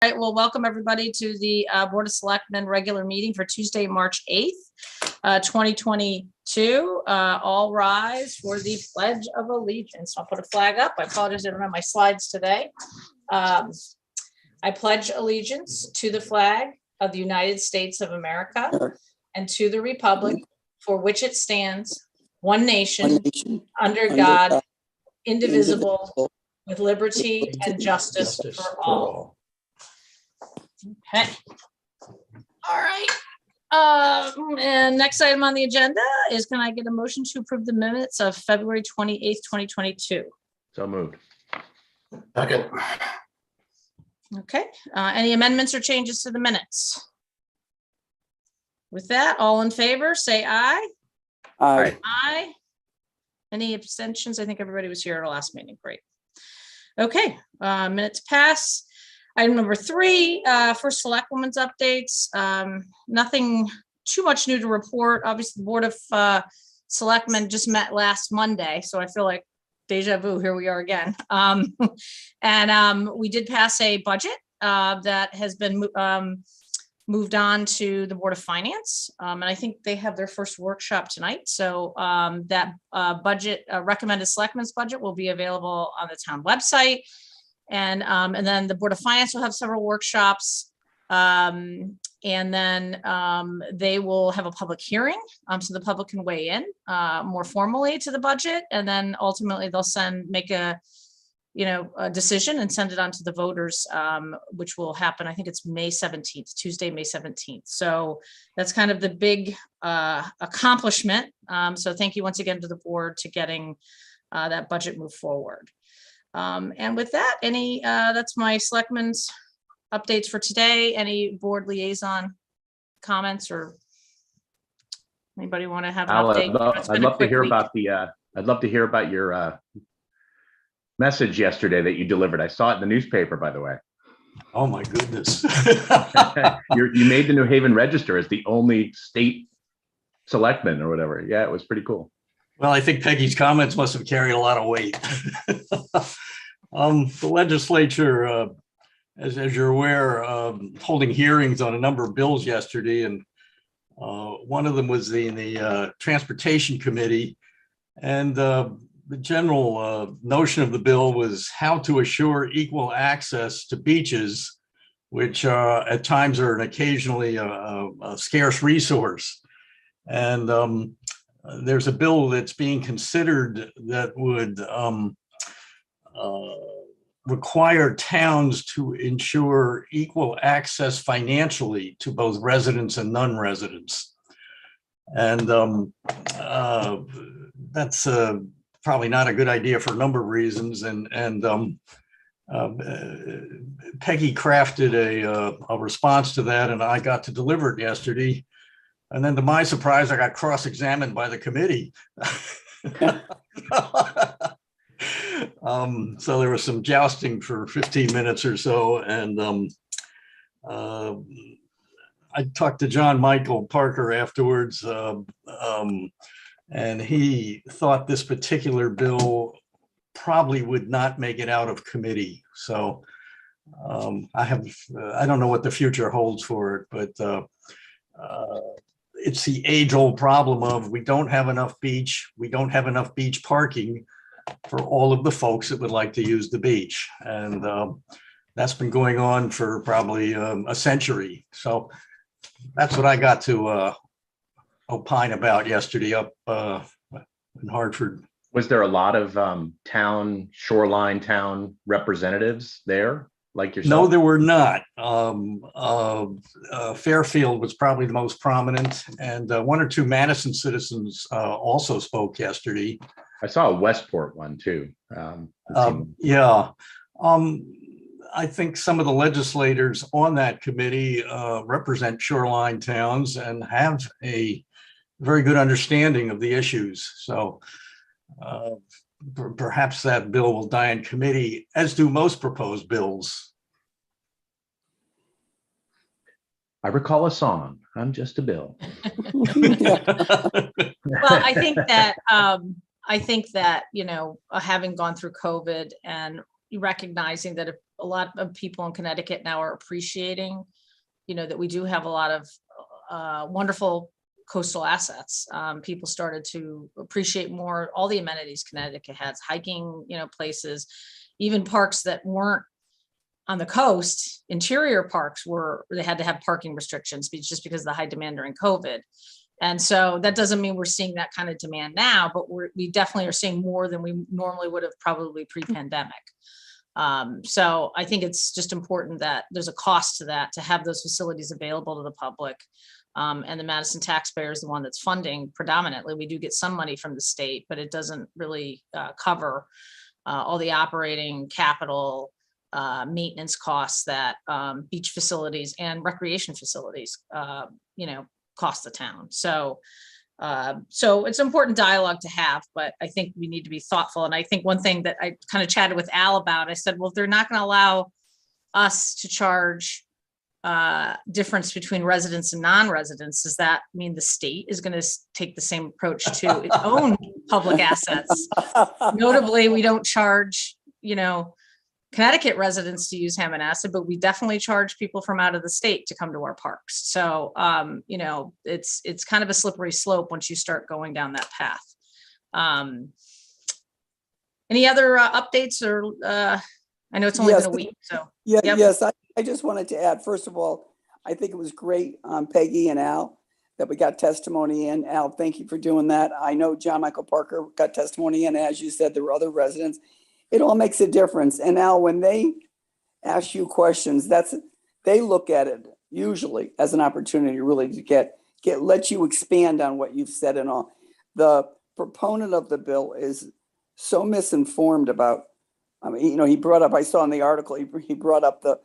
right, well, welcome everybody to the Board of Selectmen regular meeting for Tuesday, March 8th, 2022. All rise for the Pledge of Allegiance. I'll put a flag up. I apologize, I don't have my slides today. I pledge allegiance to the flag of the United States of America and to the republic for which it stands, one nation, under God, indivisible, with liberty and justice for all. Okay. All right. And next item on the agenda is, can I get a motion to approve the minutes of February 28th, 2022? So moved. Second. Okay. Any amendments or changes to the minutes? With that, all in favor, say aye. Aye. Aye. Any abstentions? I think everybody was here at our last meeting. Great. Okay, minutes pass. Item number 3, for Selectmen's updates. Nothing too much new to report. Obviously, the Board of Selectmen just met last Monday, so I feel like deja vu, here we are again. And we did pass a budget that has been moved on to the Board of Finance. And I think they have their first workshop tonight. So that budget, recommended Selectmen's budget, will be available on the town website. And then the Board of Finance will have several workshops. And then they will have a public hearing, so the public can weigh in more formally to the budget. And then ultimately they'll make a decision and send it on to the voters, which will happen, I think it's May 17th, Tuesday, May 17th. So that's kind of the big accomplishment. So thank you once again to the board to getting that budget moved forward. And with that, that's my Selectmen's updates for today. Any board liaison comments, or anybody want to have an update? I'd love to hear about your message yesterday that you delivered. I saw it in the newspaper, by the way. Oh my goodness. You made the New Haven Register as the only state selectman or whatever. Yeah, it was pretty cool. Well, I think Peggy's comments must have carried a lot of weight. The legislature, as you're aware, holding hearings on a number of bills yesterday, and one of them was in the Transportation Committee, and the general notion of the bill was how to assure equal access to beaches, which at times are an occasionally a scarce resource. And there's a bill that's being considered that would require towns to ensure equal access financially to both residents and non-residents. And that's probably not a good idea for a number of reasons. And Peggy crafted a response to that, and I got to deliver it yesterday. And then to my surprise, I got cross-examined by the committee. So there was some jousting for 15 minutes or so. And I talked to John Michael Parker afterwards, and he thought this particular bill probably would not make it out of committee. So I don't know what the future holds for it, but it's the age-old problem of we don't have enough beach parking for all of the folks that would like to use the beach. And that's been going on for probably a century. So that's what I got to opine about yesterday up in Hartford. Was there a lot of shoreline town representatives there, like yourself? No, there were not. Fairfield was probably the most prominent, and one or two Madison citizens also spoke yesterday. I saw a Westport one too. Yeah. I think some of the legislators on that committee represent shoreline towns and have a very good understanding of the issues. So perhaps that bill will die in committee, as do most proposed bills. I recall a song, "I'm Just a Bill." Well, I think that, having gone through COVID and recognizing that if a lot of people in Connecticut now are appreciating, that we do have a lot of wonderful coastal assets. People started to appreciate more all the amenities Connecticut has, hiking, places, even parks that weren't on the coast. Interior parks they had to have parking restrictions just because of the high demand during COVID. And so that doesn't mean we're seeing that kind of demand now, but we definitely are seeing more than we normally would have probably pre-pandemic. So I think it's just important that there's a cost to that, to have those facilities available to the public. And the Madison taxpayer is the one that's funding predominantly. We do get some money from the state, but it doesn't really cover all the operating capital, maintenance costs that beach facilities and recreation facilities, cost the town. So it's important dialogue to have, but I think we need to be thoughtful. And I think one thing that I kind of chatted with Al about, I said, well, if they're not going to allow us to charge difference between residents and non-residents, does that mean the state is going to take the same approach to its own public assets? Notably, we don't charge, Connecticut residents to use Hammonasset, but we definitely charge people from out of the state to come to our parks. So, it's kind of a slippery slope once you start going down that path. Any other updates or I know it's only been a week, so. Yeah, Yep. yes, I just wanted to add, first of all, I think it was great, Peggy and Al, that we got testimony in. Al, thank you for doing that. I know John Michael Parker got testimony in. As you said, there were other residents. It all makes a difference. And Al, when they ask you questions, they look at it usually as an opportunity really to let you expand on what you've said and all. The proponent of the bill is so misinformed about, he brought up, I saw in the article, he brought up the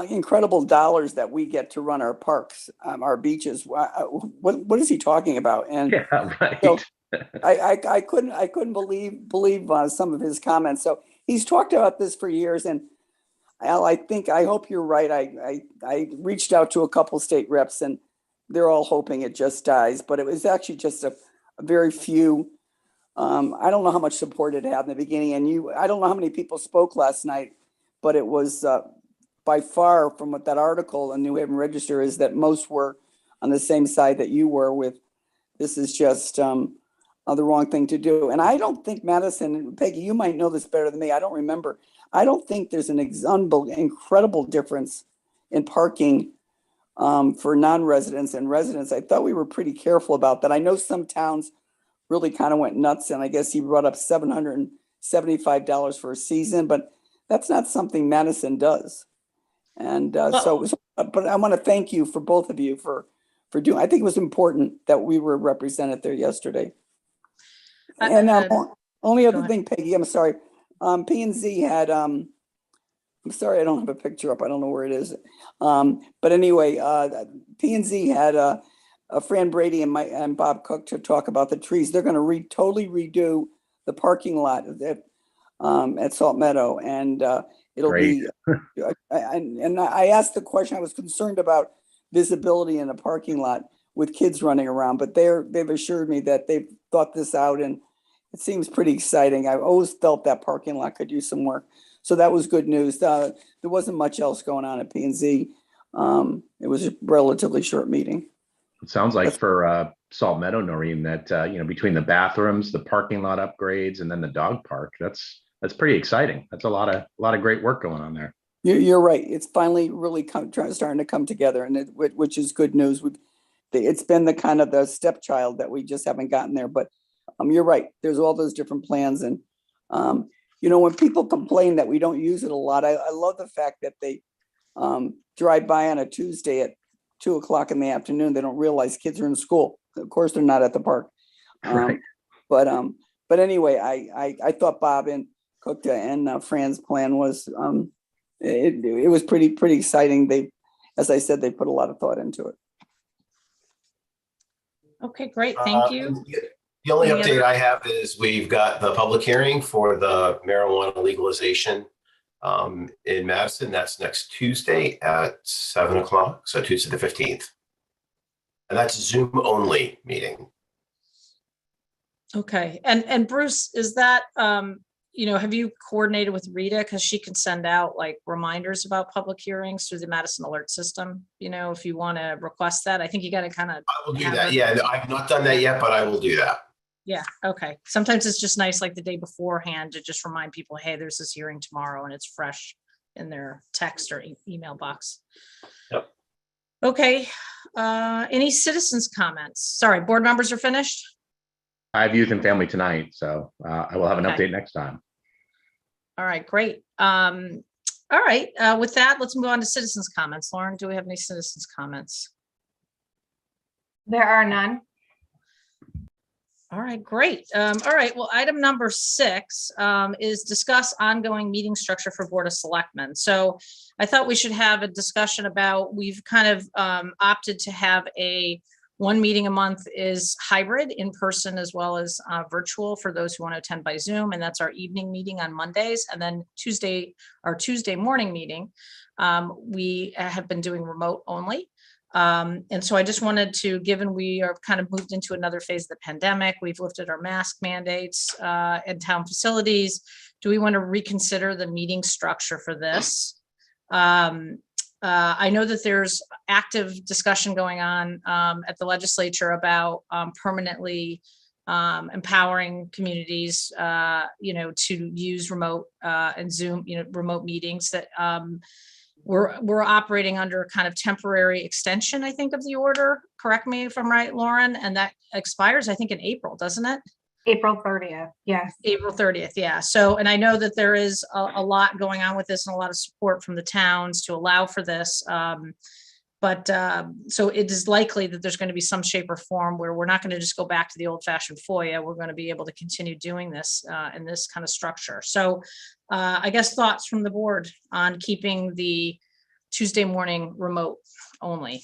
incredible dollars that we get to run our parks, our beaches. What is he talking about? And Yeah, right. so I couldn't believe some of his comments. So he's talked about this for years. And Al, I hope you're right. I reached out to a couple state reps and they're all hoping it just dies, but it was actually just a very few. I don't know how much support it had in the beginning, and I don't know how many people spoke last night, but it was by far, from what that article in New Haven Register is, that most were on the same side that you were with. This is just the wrong thing to do. And I don't think Madison, and Peggy, you might know this better than me. I don't remember. I don't think there's an incredible difference in parking for non-residents and residents. I thought we were pretty careful about that. I know some towns really kind of went nuts, and I guess he brought up $775 for a season, but that's not something Madison does. And but I want to thank you for both of you for doing. I think it was important that we were represented there yesterday. And only other thing, Peggy, I'm sorry. P&Z had I'm sorry, I don't have a picture up. I don't know where it is. But anyway, P&Z had Fran Brady and Bob Cook to talk about the trees. They're going to totally redo the parking lot at Salt Meadow, and it'll Great. be. And I asked the question. I was concerned about visibility in a parking lot with kids running around, but they've assured me that they've thought this out, and it seems pretty exciting. I've always felt that parking lot could use some work, so that was good news. There wasn't much else going on at P&Z. It was a relatively short meeting. It sounds like for Salt Meadow, Noreen, that between the bathrooms, the parking lot upgrades, and then the dog park, that's pretty exciting. That's a lot of great work going on there. You're right. It's finally really starting to come together, and which is good news. It's been the kind of the stepchild that we just haven't gotten there. But you're right. There's all those different plans, and when people complain that we don't use it a lot, I love the fact that they drive by on a Tuesday at 2:00 in the afternoon. They don't realize kids are in school. Of course, they're not at the park. Right. But anyway, I thought Bob and Cook and Fran's plan was it was pretty exciting. As I said, they put a lot of thought into it. Okay, great. Thank you. The only Any update other- I have is we've got the public hearing for the marijuana legalization in Madison. That's next Tuesday at 7:00. So Tuesday the 15th. And that's Zoom only meeting. Okay. And Bruce, is that have you coordinated with Rita? Because she can send out like reminders about public hearings through the Madison Alert System. If you want to request that, I think you got to kind of. I will do that. Yeah, no, I've not done that yet, but I will do that. Yeah, okay. Sometimes it's just nice, like the day beforehand, to just remind people, hey, there's this hearing tomorrow, and it's fresh in their text or email box. Yep. Okay, any citizens comments? Sorry, board members are finished? I have youth and family tonight, so I will have an Okay. update next time. All right, great. All right, with that, let's move on to citizens comments. Lauren, do we have any citizens comments? There are none. All right, great. All right, well, item number 6 is discuss ongoing meeting structure for Board of Selectmen. So I thought we should have a discussion about, we've kind of opted to have one meeting a month is hybrid, in person as well as virtual for those who want to attend by Zoom. And that's our evening meeting on Mondays. And then our Tuesday morning meeting, we have been doing remote only. And so I just wanted to, given we are kind of moved into another phase of the pandemic, we've lifted our mask mandates in town facilities. Do we want to reconsider the meeting structure for this? I know that there's active discussion going on at the legislature about permanently empowering communities, to use remote and Zoom, remote meetings that we're operating under a kind of temporary extension, I think, of the order. Correct me if I'm right, Lauren, and that expires, I think, in April, doesn't it? April 30th. Yes. April 30th, yeah. So, and I know that there is a lot going on with this and a lot of support from the towns to allow for this. So it is likely that there's going to be some shape or form where we're not going to just go back to the old fashioned FOIA. We're going to be able to continue doing this in this kind of structure. So I guess thoughts from the board on keeping the Tuesday morning remote only.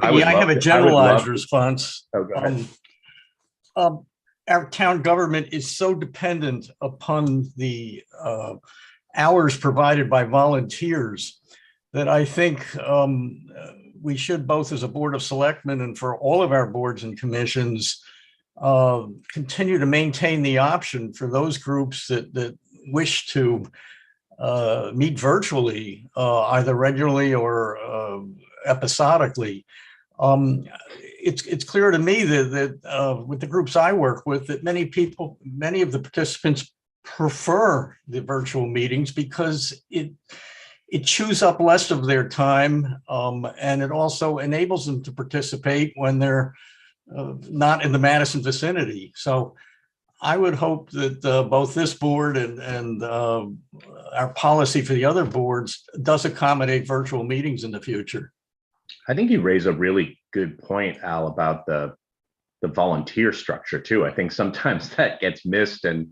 I have a generalized response. Oh, go ahead. Our town government is so dependent upon the hours provided by volunteers that I think we should, both as a Board of Selectmen and for all of our boards and commissions, continue to maintain the option for those groups that wish to meet virtually, either regularly or episodically. It's clear to me that with the groups I work with, that many of the participants prefer the virtual meetings because it chews up less of their time, and it also enables them to participate when they're not in the Madison vicinity. So I would hope that both this board and our policy for the other boards does accommodate virtual meetings in the future. I think you raise a really good point, Al, about the volunteer structure too. I think sometimes that gets missed, and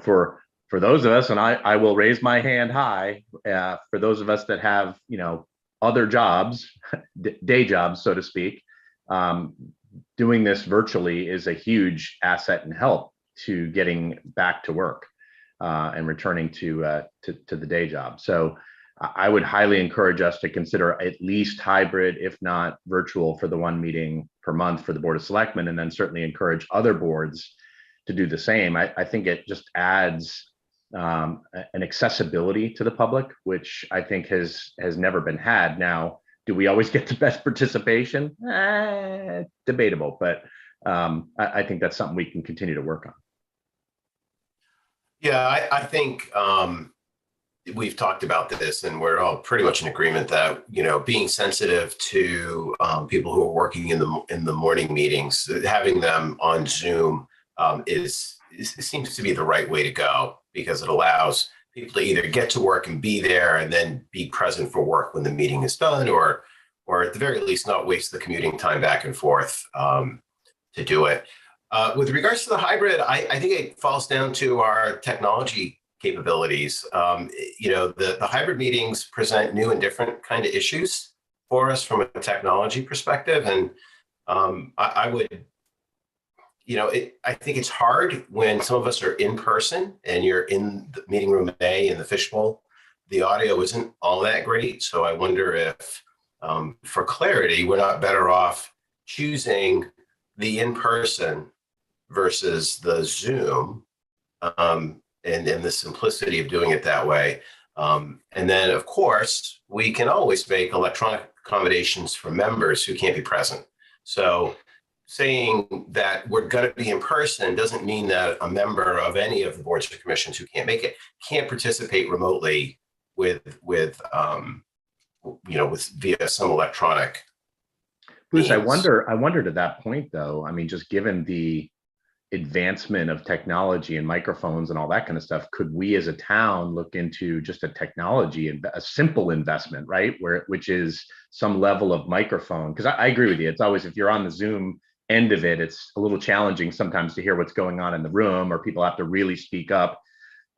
for those of us, and I will raise my hand high, for those of us that have other jobs, day jobs, so to speak, doing this virtually is a huge asset and help to getting back to work and returning to the day job. So I would highly encourage us to consider at least hybrid, if not virtual, for the one meeting per month for the Board of Selectmen, and then certainly encourage other boards to do the same. I think it just adds an accessibility to the public, which I think has never been had. Now, do we always get the best participation? Debatable, but I think that's something we can continue to work on. Yeah, I think we've talked about this, and we're all pretty much in agreement that being sensitive to people who are working in the morning meetings, having them on Zoom seems to be the right way to go, because it allows people to either get to work and be there and then be present for work when the meeting is done, or at the very least not waste the commuting time back and forth to do it. With regards to the hybrid, I think it falls down to our technology capabilities. The hybrid meetings present new and different kind of issues for us from a technology perspective. And I would, I think it's hard when some of us are in person and you're in the meeting room A in the fishbowl, the audio isn't all that great. So I wonder if, for clarity, we're not better off choosing the in-person versus the Zoom and the simplicity of doing it that way. And then, of course, we can always make electronic accommodations for members who can't be present. So saying that we're going to be in person doesn't mean that a member of any of the boards or commissions who can't make it can't participate remotely with via some electronic Bruce, I means. wonder to that point though, I mean, just given the advancement of technology and microphones and all that kind of stuff, could we as a town look into just a technology and a simple investment, right? Which is some level of microphone. Because I agree with you. It's always, if you're on the Zoom end of it, it's a little challenging sometimes to hear what's going on in the room, or people have to really speak up.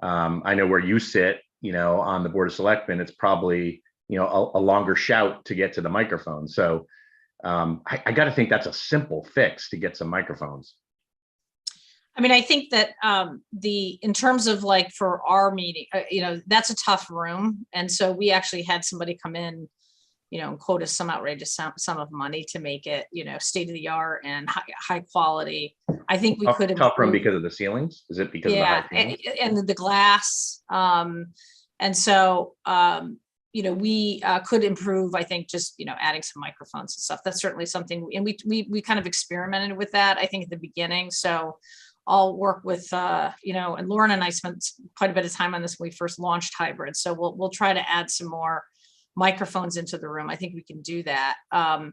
I know where you sit, on the Board of Selectmen, it's probably, a longer shout to get to the microphone. So I got to think that's a simple fix to get some microphones. I mean, I think that in terms of like for our meeting, that's a tough room. And so we actually had somebody come in, and quote us some outrageous sum of money to make it, state of the art and high quality. I think we could tough room improve. because of the ceilings. Is it because of the high ceilings? And the glass. And so, we could improve, I think, just, adding some microphones and stuff. That's certainly something. And we kind of experimented with that, I think, at the beginning. So I'll work with, and Lauren and I spent quite a bit of time on this when we first launched hybrid. So we'll try to add some more microphones into the room. I think we can do that. I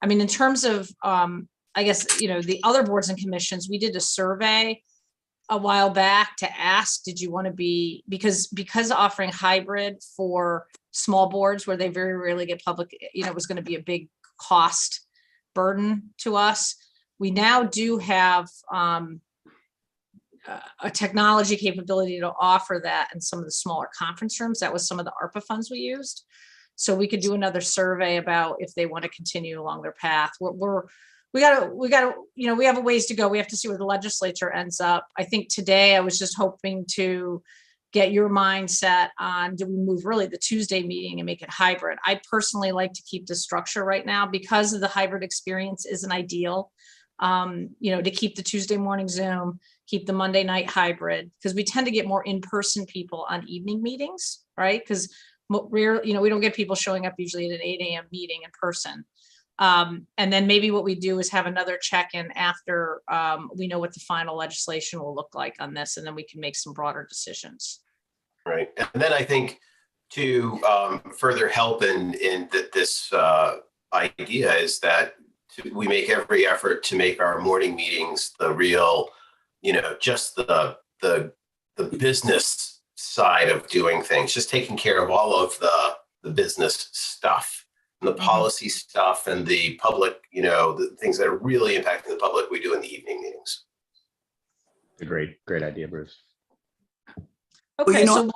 mean, in terms of, I guess, the other boards and commissions, we did a survey a while back to ask, did you want to be, because offering hybrid for small boards where they very rarely get public, was going to be a big cost burden to us. We now do have a technology capability to offer that in some of the smaller conference rooms. That was some of the ARPA funds we used. So we could do another survey about if they want to continue along their path. We have a ways to go. We have to see where the legislature ends up. I think today I was just hoping to get your mindset on, do we move really the Tuesday meeting and make it hybrid? I personally like to keep the structure right now because of the hybrid experience isn't ideal. To keep the Tuesday morning Zoom, keep the Monday night hybrid, because we tend to get more in-person people on evening meetings, right? Because we don't get people showing up usually at an 8 a.m. meeting in person. And then maybe what we do is have another check-in after we know what the final legislation will look like on this, and then we can make some broader decisions. Right. And then I think to further help in this idea is that we make every effort to make our morning meetings the real, just the business side of doing things, just taking care of all of the business stuff, and the policy stuff, and the public, the things that are really impacting the public, we do in the evening meetings. A great idea, Bruce. Okay, Well,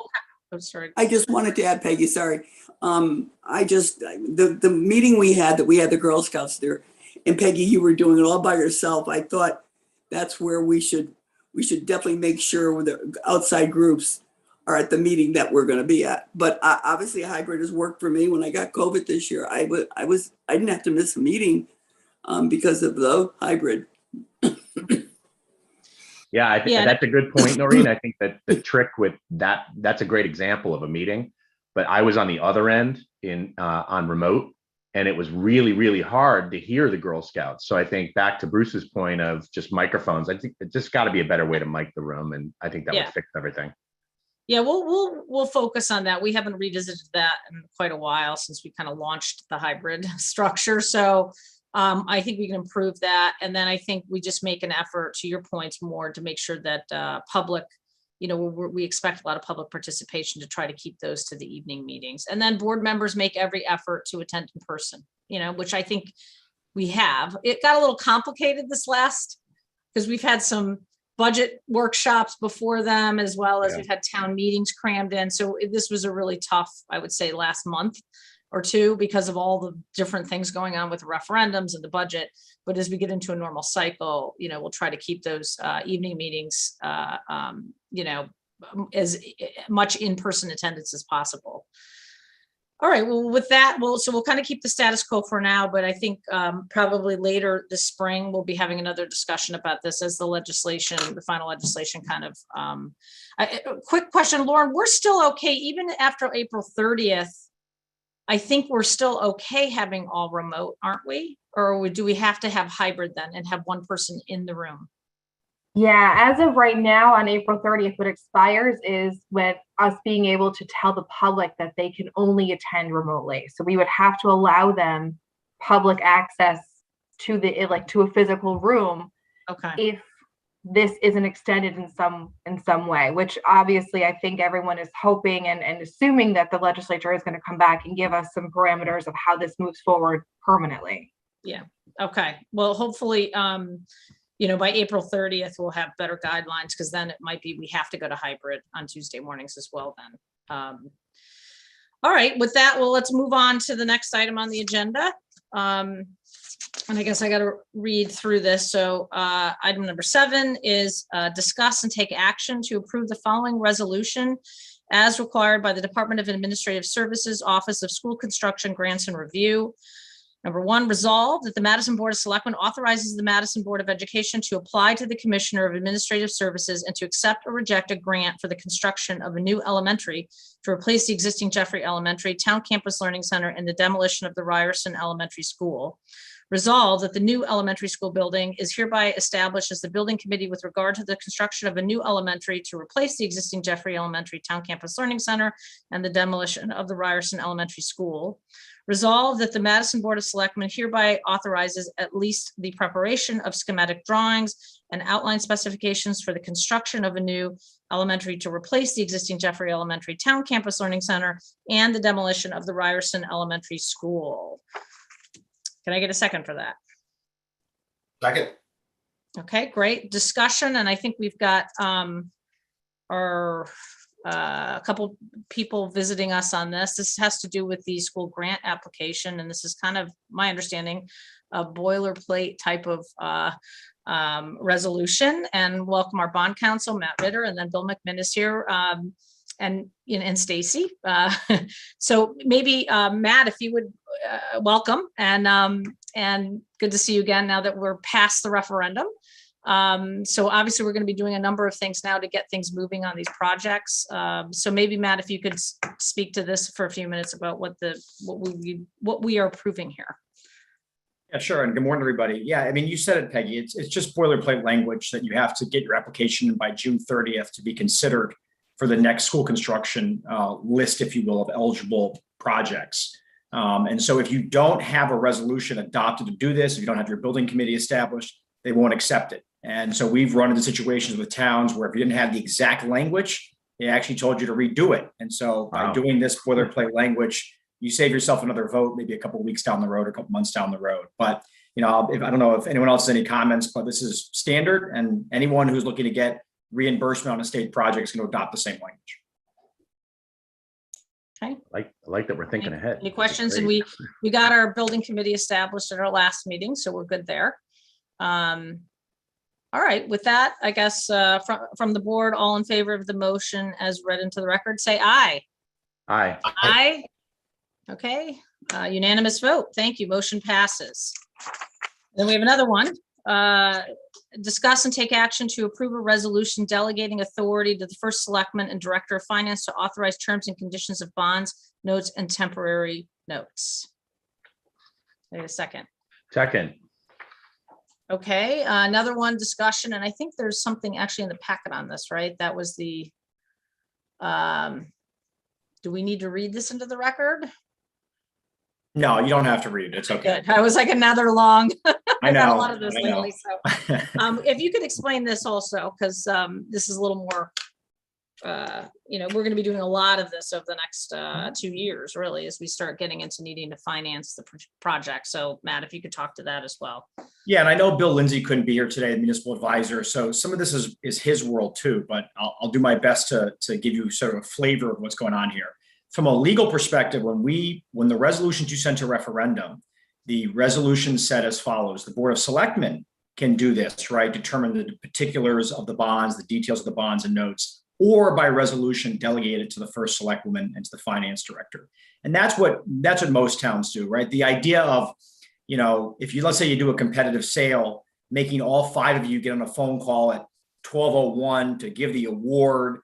sorry. I just wanted to add, Peggy, sorry. The meeting we had the Girl Scouts there, and Peggy, you were doing it all by yourself. I thought that's where we should definitely make sure the outside groups are at the meeting that we're going to be at. But obviously hybrid has worked for me. When I got COVID this year, I didn't have to miss a meeting because of the hybrid. Yeah, I think that's a good point, Noreen. I think that the trick with that's a great example of a meeting, but I was on the other end on remote, and it was really, really hard to hear the Girl Scouts. So I think back to Bruce's point of just microphones, I think it just got to be a better way to mic the room, and I think that would fix everything. Yeah, we'll focus on that. We haven't revisited that in quite a while since we kind of launched the hybrid structure. So I think we can improve that. And then I think we just make an effort, to your points, more to make sure that public, we expect a lot of public participation to try to keep those to the evening meetings. And then board members make every effort to attend in person, which I think we have. It got a little complicated this last, because we've had some budget workshops before them, as well as we've had town meetings crammed in. So this was a really tough, I would say, last month or two, because of all the different things going on with referendums and the budget. But as we get into a normal cycle, we'll try to keep those evening meetings, as much in-person attendance as possible. All right, well, with that, we'll kind of keep the status quo for now, but I think probably later this spring, we'll be having another discussion about this as the final legislation kind of, quick question, Lauren, we're still okay, even after April 30th, I think we're still okay having all remote, aren't we? Or do we have to have hybrid then and have one person in the room? Yeah, as of right now, on April 30th, what expires is with us being able to tell the public that they can only attend remotely. So we would have to allow them public access to to a physical room. Okay. If this isn't extended in some way, which obviously I think everyone is hoping and assuming that the legislature is going to come back and give us some parameters of how this moves forward permanently. Yeah. Okay. Well, hopefully, by April 30th, we'll have better guidelines, because then it might be we have to go to hybrid on Tuesday mornings as well then. All right, with that, well, let's move on to the next item on the agenda. And I guess I got to read through this. So item number 7 is discuss and take action to approve the following resolution as required by the Department of Administrative Services, Office of School Construction Grants and Review. Number 1, resolve that the Madison Board of Selectmen authorizes the Madison Board of Education to apply to the Commissioner of Administrative Services and to accept or reject a grant for the construction of a new elementary to replace the existing Jeffrey Elementary Town Campus Learning Center and the demolition of the Ryerson Elementary School. Resolve that the new elementary school building is hereby established as the building committee with regard to the construction of a new elementary to replace the existing Jeffrey Elementary Town Campus Learning Center and the demolition of the Ryerson Elementary School. Resolve that the Madison Board of Selectmen hereby authorizes at least the preparation of schematic drawings and outline specifications for the construction of a new elementary to replace the existing Jeffrey Elementary Town Campus Learning Center and the demolition of the Ryerson Elementary School. Can I get a second for that? Second. Okay, great discussion. And I think we've got a couple people visiting us on this. This has to do with the school grant application. And this is kind of my understanding, a boilerplate type of resolution. And welcome our bond counsel, Matt Ritter, and then Bill McMinn is here. And Stacy. So maybe Matt, if you would welcome, and good to see you again now that we're past the referendum. So obviously we're going to be doing a number of things now to get things moving on these projects. So maybe Matt, if you could speak to this for a few minutes about what we are approving here. Yeah, sure. And good morning, everybody. Yeah, I mean, you said it, Peggy. It's just boilerplate language that you have to get your application in by June 30th to be considered for the next school construction list, if you will, of eligible projects. And so if you don't have a resolution adopted to do this, if you don't have your building committee established, they won't accept it. And so we've run into situations with towns where if you didn't have the exact language, they actually told you to redo it. And so by doing this boilerplate language, you save yourself another vote, maybe a couple of weeks down the road, or a couple months down the road. But I don't know if anyone else has any comments, but this is standard, and anyone who's looking to get reimbursement on a state project is going to adopt the same language. Okay. I like that we're thinking ahead. Any questions? And we got our building committee established at our last meeting, so we're good there. All right, with that, I guess from the board, all in favor of the motion as read into the record, say aye. Aye. Aye. Okay, unanimous vote. Thank you. Motion passes. Then we have another one. Discuss and take action to approve a resolution delegating authority to the first selectman and director of finance to authorize terms and conditions of bonds, notes, and temporary notes. Wait a second. Second. Okay, another one, discussion, and I think there's something actually in the packet on this, right? That was the, do we need to read this into the record? No, you don't have to read it. It's okay. Good. I was like another long. I know. got a lot of this I know. lately. So, if you could explain this also, because this is a little more, we're going to be doing a lot of this over the next 2 years, really, as we start getting into needing to finance the project. So, Matt, if you could talk to that as well. Yeah, and I know Bill Lindsay couldn't be here today, the municipal advisor. So some of this is his world too, but I'll do my best to give you sort of a flavor of what's going on here. From a legal perspective, when the resolutions you sent to referendum, the resolution said as follows: the Board of Selectmen can do this, right? Determine the particulars of the bonds, the details of the bonds and notes or by resolution delegated to the first selectwoman and to the finance director. And that's what most towns do, right? The idea of, if you, let's say you do a competitive sale, making all 5 of you get on a phone call at 12:01 to give the award,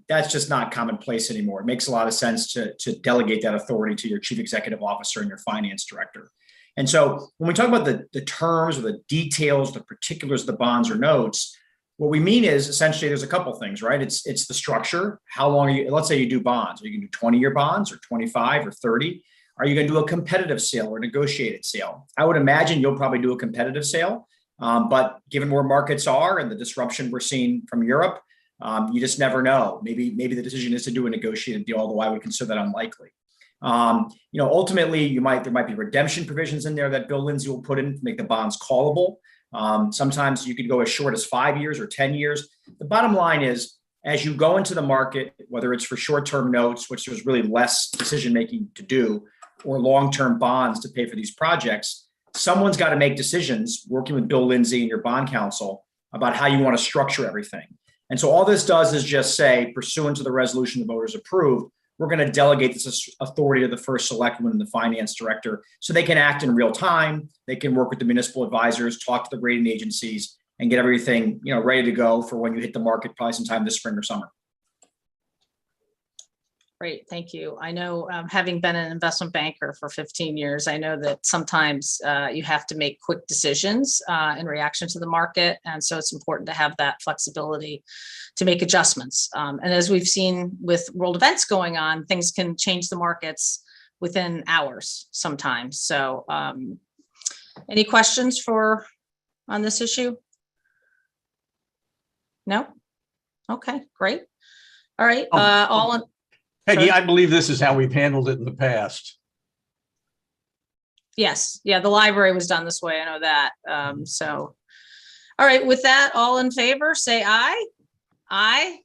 that's just not commonplace anymore. It makes a lot of sense to delegate that authority to your chief executive officer and your finance director. And so when we talk about the terms or the details, the particulars of the bonds or notes, what we mean is essentially there's a couple things, right? It's the structure. How long are you, let's say you do bonds. Are you going to do 20-year bonds or 25 or 30? Are you going to do a competitive sale or negotiated sale? I would imagine you'll probably do a competitive sale. But given where markets are and the disruption we're seeing from Europe, you just never know. Maybe the decision is to do a negotiated deal, although I would consider that unlikely. Ultimately, there might be redemption provisions in there that Bill Lindsay will put in to make the bonds callable. Sometimes you could go as short as 5 years or 10 years. The bottom line is, as you go into the market, whether it's for short-term notes, which there's really less decision-making to do, or long-term bonds to pay for these projects, someone's got to make decisions working with Bill Lindsay and your bond counsel about how you want to structure everything. And so all this does is just say, pursuant to the resolution the voters approved, we're going to delegate this authority to the first selectman and the finance director so they can act in real time. They can work with the municipal advisors, talk to the rating agencies, and get everything ready to go for when you hit the market, probably sometime this spring or summer. Great, thank you. I know, having been an investment banker for 15 years, I know that sometimes you have to make quick decisions in reaction to the market. And so it's important to have that flexibility to make adjustments. And as we've seen with world events going on, things can change the markets within hours sometimes. So any questions on this issue? No? Okay, great. All right, Peggy, Sorry? I believe this is how we've handled it in the past. Yes, yeah, the library was done this way, I know that. So, all right, with that, all in favor, say aye. Aye.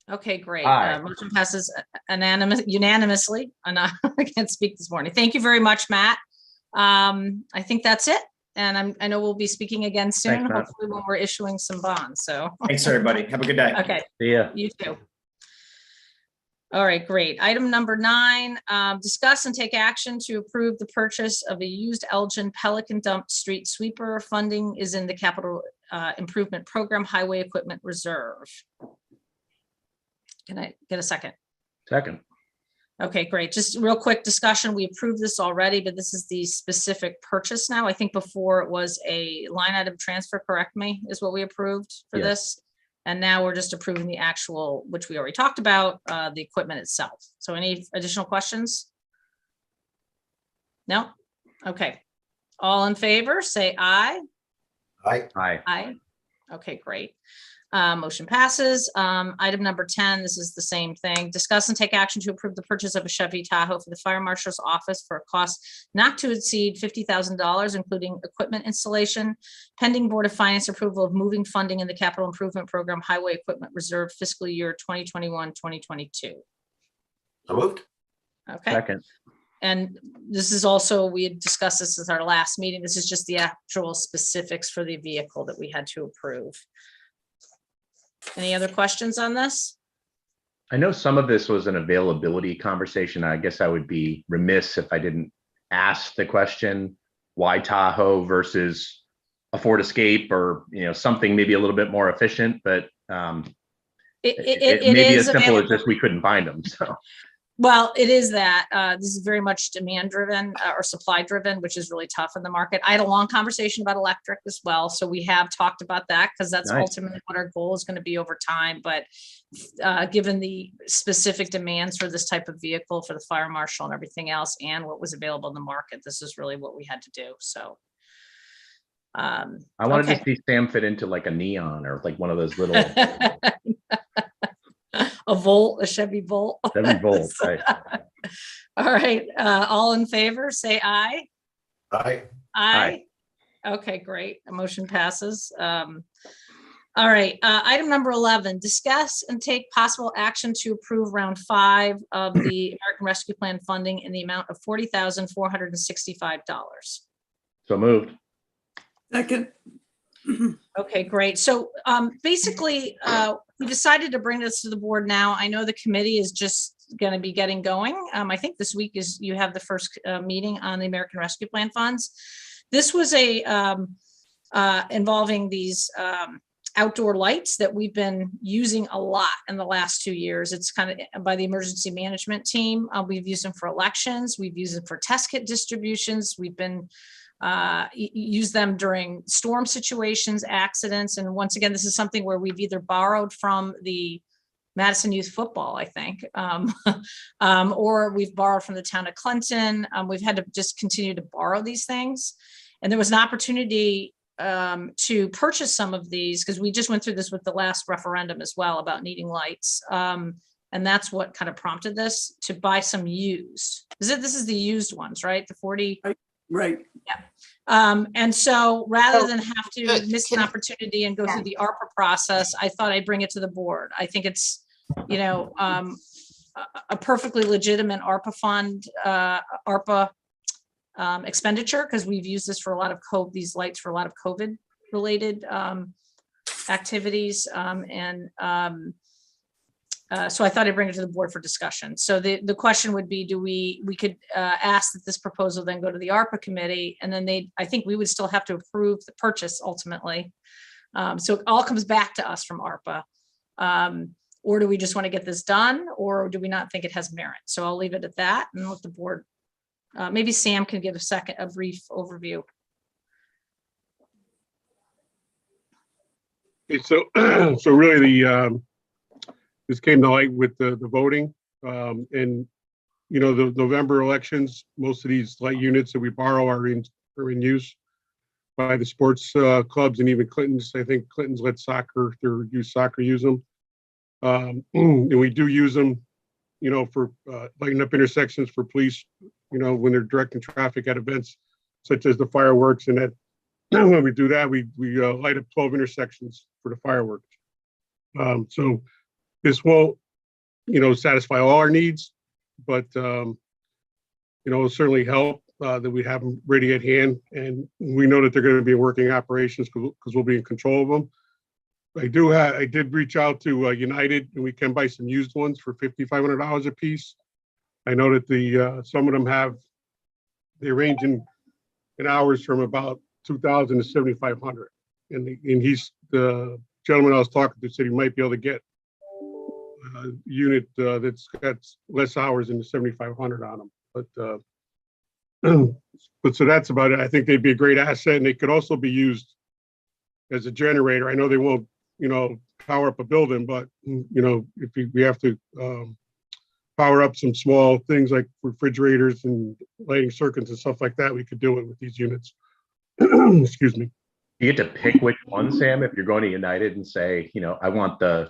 Okay, great. Aye. Motion passes unanimously. And I can't speak this morning. Thank you very much, Matt. I think that's it. And I know we'll be speaking again soon, Thanks, Matt. hopefully when we're issuing some bonds. So, Thanks, everybody. Have a good day. okay, See ya. you too. All right, great. Item number 9, discuss and take action to approve the purchase of a used Elgin Pelican Dump Street Sweeper. Funding is in the Capital Improvement Program Highway Equipment Reserve. Can I get a second? Second. Okay, great. Just real quick discussion. We approved this already, but this is the specific purchase now. I think before it was a line item transfer, correct me, is what we approved for Yes. this. And now we're just approving the actual, which we already talked about, the equipment itself. So any additional questions? No? Okay. All in favor, say aye. Aye. Aye. Aye. Okay, great. Motion passes. Item number 10, this is the same thing. Discuss and take action to approve the purchase of a Chevy Tahoe for the fire marshal's office for a cost not to exceed $50,000, including equipment installation, pending Board of Finance approval of moving funding in the Capital Improvement Program Highway Equipment Reserve fiscal year 2021, 2022. So moved. Okay. Second. And this is also, we had discussed this at our last meeting. This is just the actual specifics for the vehicle that we had to approve. Any other questions on this? I know some of this was an availability conversation. I guess I would be remiss if I didn't ask the question, why Tahoe versus a Ford Escape, or something maybe a little bit more efficient, but it may be as simple as just we couldn't find them. So. Well, it is that this is very much demand driven or supply driven, which is really tough in the market. I had a long conversation about electric as well. So we have talked about that because that's Nice. Ultimately what our goal is going to be over time. But given the specific demands for this type of vehicle for the fire marshal and everything else, and what was available in the market, this is really what we had to do. So. I wanted okay. to see Sam fit into like a neon or like one of those little A Volt, a Chevy Volt. Chevy Volt. Right. All right. All in favor, say aye. Aye. Aye. Okay, great. A motion passes. All right. Item number 11, discuss and take possible action to approve round 5 of the American Rescue Plan funding in the amount of $40,465. So moved. Second. Okay, great. So basically, we decided to bring this to the board now. I know the committee is just going to be getting going. I think this week is you have the first meeting on the American Rescue Plan funds. This was involving these outdoor lights that we've been using a lot in the last 2 years. It's kind of by the emergency management team. We've used them for elections. We've used them for test kit distributions. We've been use them during storm situations, accidents. And once again, this is something where we've either borrowed from the Madison Youth Football, I think, or we've borrowed from the town of Clinton. We've had to just continue to borrow these things. And there was an opportunity to purchase some of these because we just went through this with the last referendum as well about needing lights. And that's what kind of prompted this to buy some used. This is the used ones, right? The 40. Right. Yeah. And so rather than have to miss an opportunity and go through the ARPA process, I thought I'd bring it to the board. I think it's, a perfectly legitimate ARPA fund, ARPA expenditure, because we've used this for a lot of these lights for a lot of COVID related activities. So I thought I'd bring it to the board for discussion. So the question would be, we could ask that this proposal then go to the ARPA committee, and then I think we would still have to approve the purchase ultimately. So it all comes back to us from ARPA. Or do we just want to get this done, or do we not think it has merit? So I'll leave it at that and let the board, maybe Sam can give a brief overview. Okay, so really this came to light with the voting, and the November elections. Most of these light units that we borrow are in use by the sports clubs, and even Clinton's. I think Clinton's let their youth soccer use them, and we do use them, for lighting up intersections for police, when they're directing traffic at events such as the fireworks. And that when we do that, we light up 12 intersections for the fireworks. So this won't, satisfy all our needs, but, it'll certainly help that we have them ready at hand. And we know that they're going to be in working operations because we'll be in control of them. I did reach out to United, and we can buy some used ones for $5,500 a piece. I know that some of them they range in hours from about 2,000 to 7,500. And he's the gentleman I was talking to said he might be able to get a unit that's got less hours than the 7,500 on them. But so that's about it. I think they'd be a great asset, and they could also be used as a generator. I know they won't, power up a building, but if we have to power up some small things like refrigerators and lighting circuits and stuff like that, we could do it with these units. Excuse me. You get to pick which one, Sam, if you're going to United and say, I want the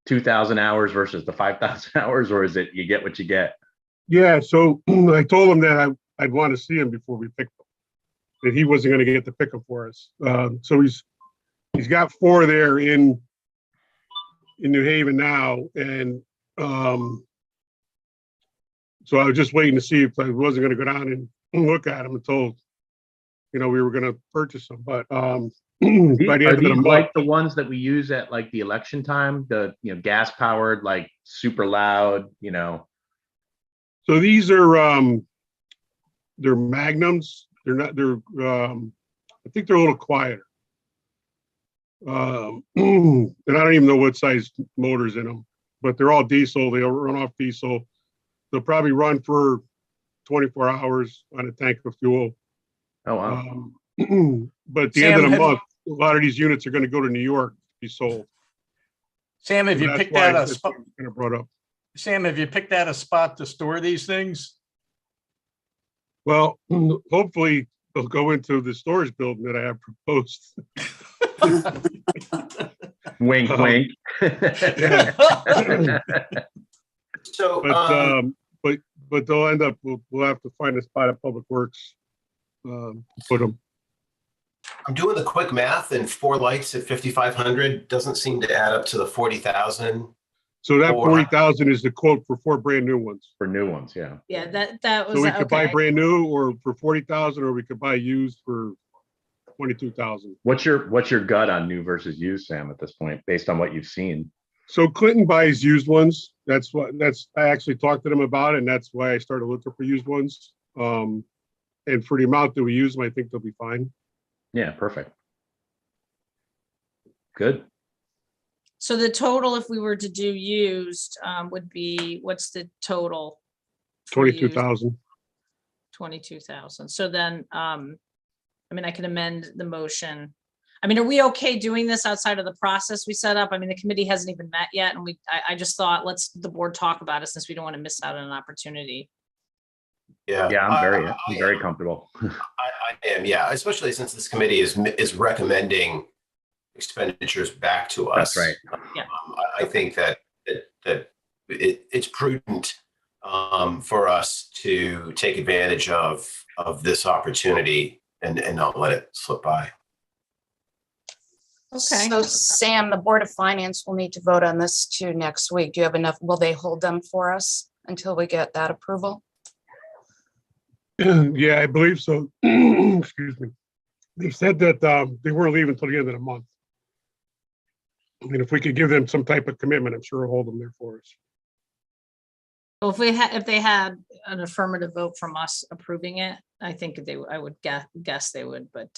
2,000 hours versus the 5,000 hours, or is it you get what you get? Yeah, so I told him that I'd want to see him before we picked them, that he wasn't going to get to pick them for us. So he's got 4 there in New Haven now, and so I was just waiting to see if I wasn't going to go down and look at them until we were going to purchase them. But by the end of the month, like the ones that we use at like the election time, the gas powered, like super loud, So these are they're magnums. They're not. I think they're a little quieter. And I don't even know what size motors in them, but they're all diesel. They'll run off diesel. They'll probably run for 24 hours on a tank of fuel. Oh, wow. But at the end of the month, a lot of these units are going to go to New York to be sold. Sam, have you picked out a spot? Sam, have you picked out a spot to store these things? Well, hopefully they'll go into the storage building that I have proposed. Wink, wink. So, but they'll end up. We'll have to find a spot at Public Works. Put them. I'm doing the quick math, and 4 lights at 5,500 doesn't seem to add up to the 40,000. So that 40,000 is the quote for 4 brand new ones. For new ones, yeah. Yeah, that was. So we could buy brand new, or for 40,000, or we could buy used for 22,000. What's your gut on new versus used, Sam, at this point, based on what you've seen? So Clinton buys used ones. I actually talked to them about it, and that's why I started looking for used ones. And for the amount that we use them, I think they'll be fine. Yeah, perfect. Good. So the total, if we were to do used, would be, what's the total? for used? 22,000. 22,000. So then, I mean, I can amend the motion. I mean, are we okay doing this outside of the process we set up? I mean, the committee hasn't even met yet, and I just thought, let's the board talk about it since we don't want to miss out on an opportunity. Yeah. Yeah, I'm very comfortable. I am, yeah, especially since this committee is recommending expenditures back to us. That's right. Yeah. I think that it's prudent for us to take advantage of this opportunity and not let it slip by. Okay. So Sam, the Board of Finance will need to vote on this too next week. Do you have enough? Will they hold them for us until we get that approval? Yeah, I believe so. Excuse me. They said that they weren't leaving until the end of the month. I mean, if we could give them some type of commitment, I'm sure we'll hold them there for us. Well, if they had an affirmative vote from us approving it, I think I would guess they would, but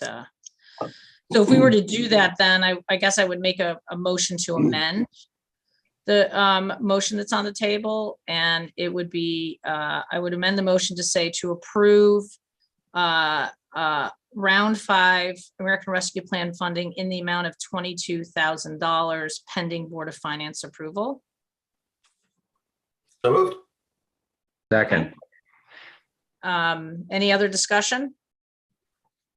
so if we were to do that, then I guess I would make a motion to amend the motion that's on the table, and it would be, I would amend the motion to say to approve round 5 American Rescue Plan funding in the amount of $22,000 pending Board of Finance approval. So moved. Second. Any other discussion?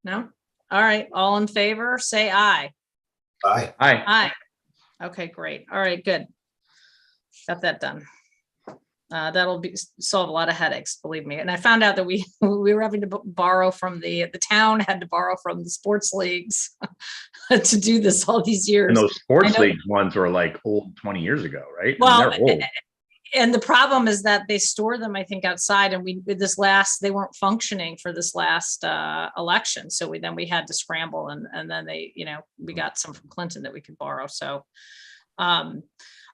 No? All right, all in favor, say aye. Aye. Hi. Aye. Okay, great. All right, good. Got that done. That'll solve a lot of headaches, believe me. And I found out that we were having to borrow from the town had to borrow from the sports leagues to do this all these years. And those sports league ones were like old 20 years ago, right? Well, they're old. And the problem is that they store them, I think, outside, and they weren't functioning for this last election. So we had to scramble, and then we got some from Clinton that we could borrow. So, all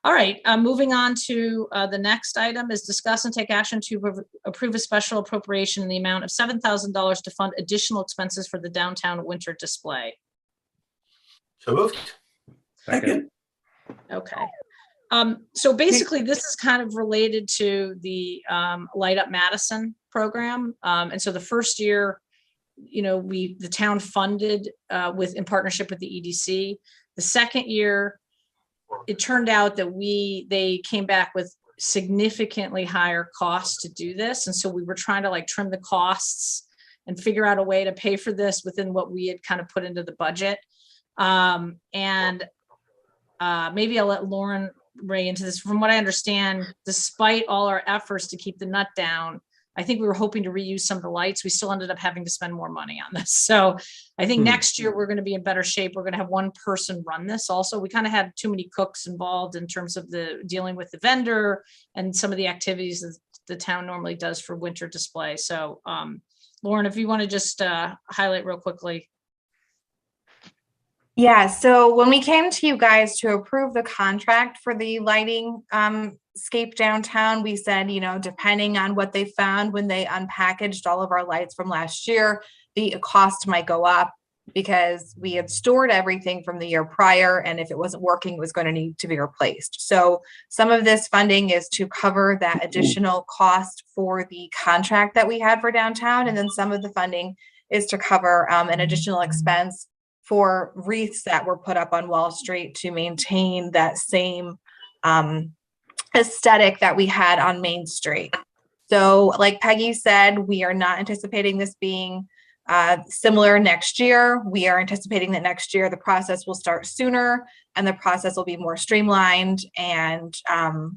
right, moving on to the next item is discuss and take action to approve a special appropriation in the amount of $7,000 to fund additional expenses for the downtown winter display. So moved. Second. Okay. So basically, this is kind of related to the Light Up Madison program. And so the first year, the town funded in partnership with the EDC. The second year, it turned out that they came back with significantly higher costs to do this. And so we were trying to trim the costs and figure out a way to pay for this within what we had kind of put into the budget. Maybe I'll let Lauren Ray into this. From what I understand, despite all our efforts to keep the nut down, I think we were hoping to reuse some of the lights. We still ended up having to spend more money on this. So I think next year we're going to be in better shape. We're going to have one person run this. Also, we kind of had too many cooks involved in terms of the dealing with the vendor and some of the activities that the town normally does for winter display. So Lauren, if you want to just highlight real quickly. Yeah, so when we came to you guys to approve the contract for the lighting scape downtown, we said, depending on what they found when they unpackaged all of our lights from last year, the cost might go up because we had stored everything from the year prior, and if it wasn't working, it was going to need to be replaced. So some of this funding is to cover that additional cost for the contract that we had for downtown, and then some of the funding is to cover an additional expense for wreaths that were put up on Wall Street to maintain that same aesthetic that we had on Main Street. So like Peggy said, we are not anticipating this being similar next year. We are anticipating that next year the process will start sooner and the process will be more streamlined and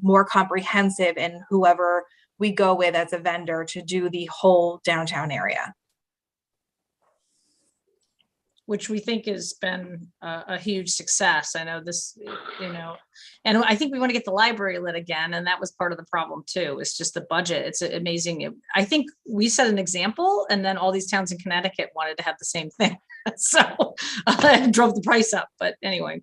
more comprehensive in whoever we go with as a vendor to do the whole downtown area. Which we think has been a huge success. I know this, and I think we want to get the library lit again. And that was part of the problem too. It's just the budget. It's amazing. I think we set an example, and then all these towns in Connecticut wanted to have the same thing. So I drove the price up, but anyway.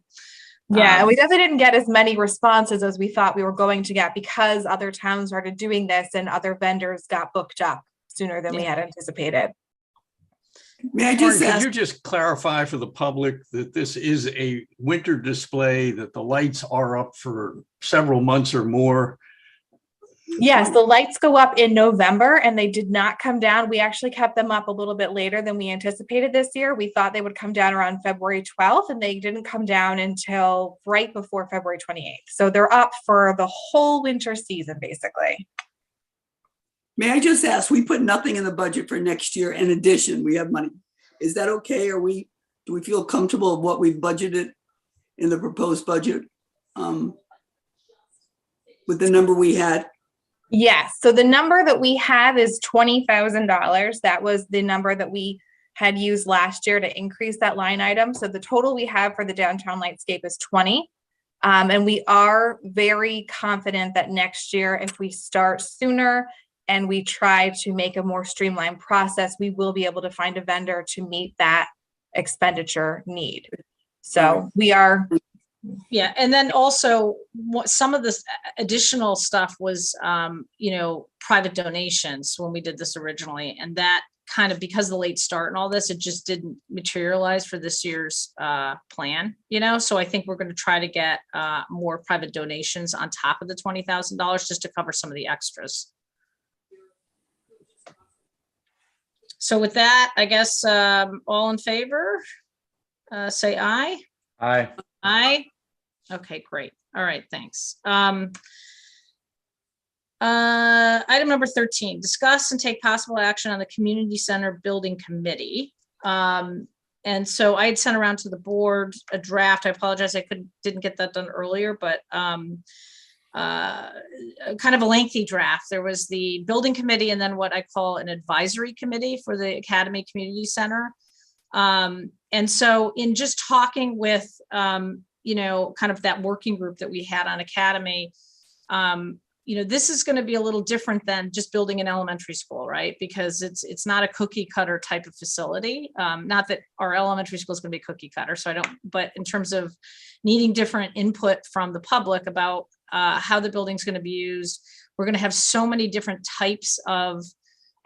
Yeah, we definitely didn't get as many responses as we thought we were going to get because other towns started doing this and other vendors got booked up sooner than we had anticipated. May I Lauren, just could ask, you just clarify for the public that this is a winter display, that the lights are up for several months or more? Yes, the lights go up in November and they did not come down. We actually kept them up a little bit later than we anticipated this year. We thought they would come down around February 12th and they didn't come down until right before February 28th. So they're up for the whole winter season, basically. may I just ask, we put nothing in the budget for next year. In addition, we have money. Is that okay? Do we feel comfortable with what we've budgeted in the proposed budget? With the number we had? Yes. So the number that we have is $20,000. That was the number that we had used last year to increase that line item. So the total we have for the downtown lightscape is 20. And we are very confident that next year, if we start sooner and we try to make a more streamlined process, we will be able to find a vendor to meet that expenditure need. So we are. Yeah, and then also what some of this additional stuff was, private donations when we did this originally, and that kind of, because of the late start and all this, it just didn't materialize for this year's plan, so I think we're going to try to get more private donations on top of the $20,000 just to cover some of the extras. So with that, I guess all in favor, say aye. Aye. Aye. Okay, great. All right, thanks. Item number 13, discuss and take possible action on the community center building committee. And so I had sent around to the board a draft. I apologize, I didn't get that done earlier, but kind of a lengthy draft. There was the building committee and then what I call an advisory committee for the Academy Community Center. And so in just talking with, kind of that working group that we had on Academy, this is going to be a little different than just building an elementary school, right? Because it's not a cookie cutter type of facility. Not that our elementary school is going to be cookie cutter. But in terms of needing different input from the public about how the building's going to be used, we're going to have so many different types of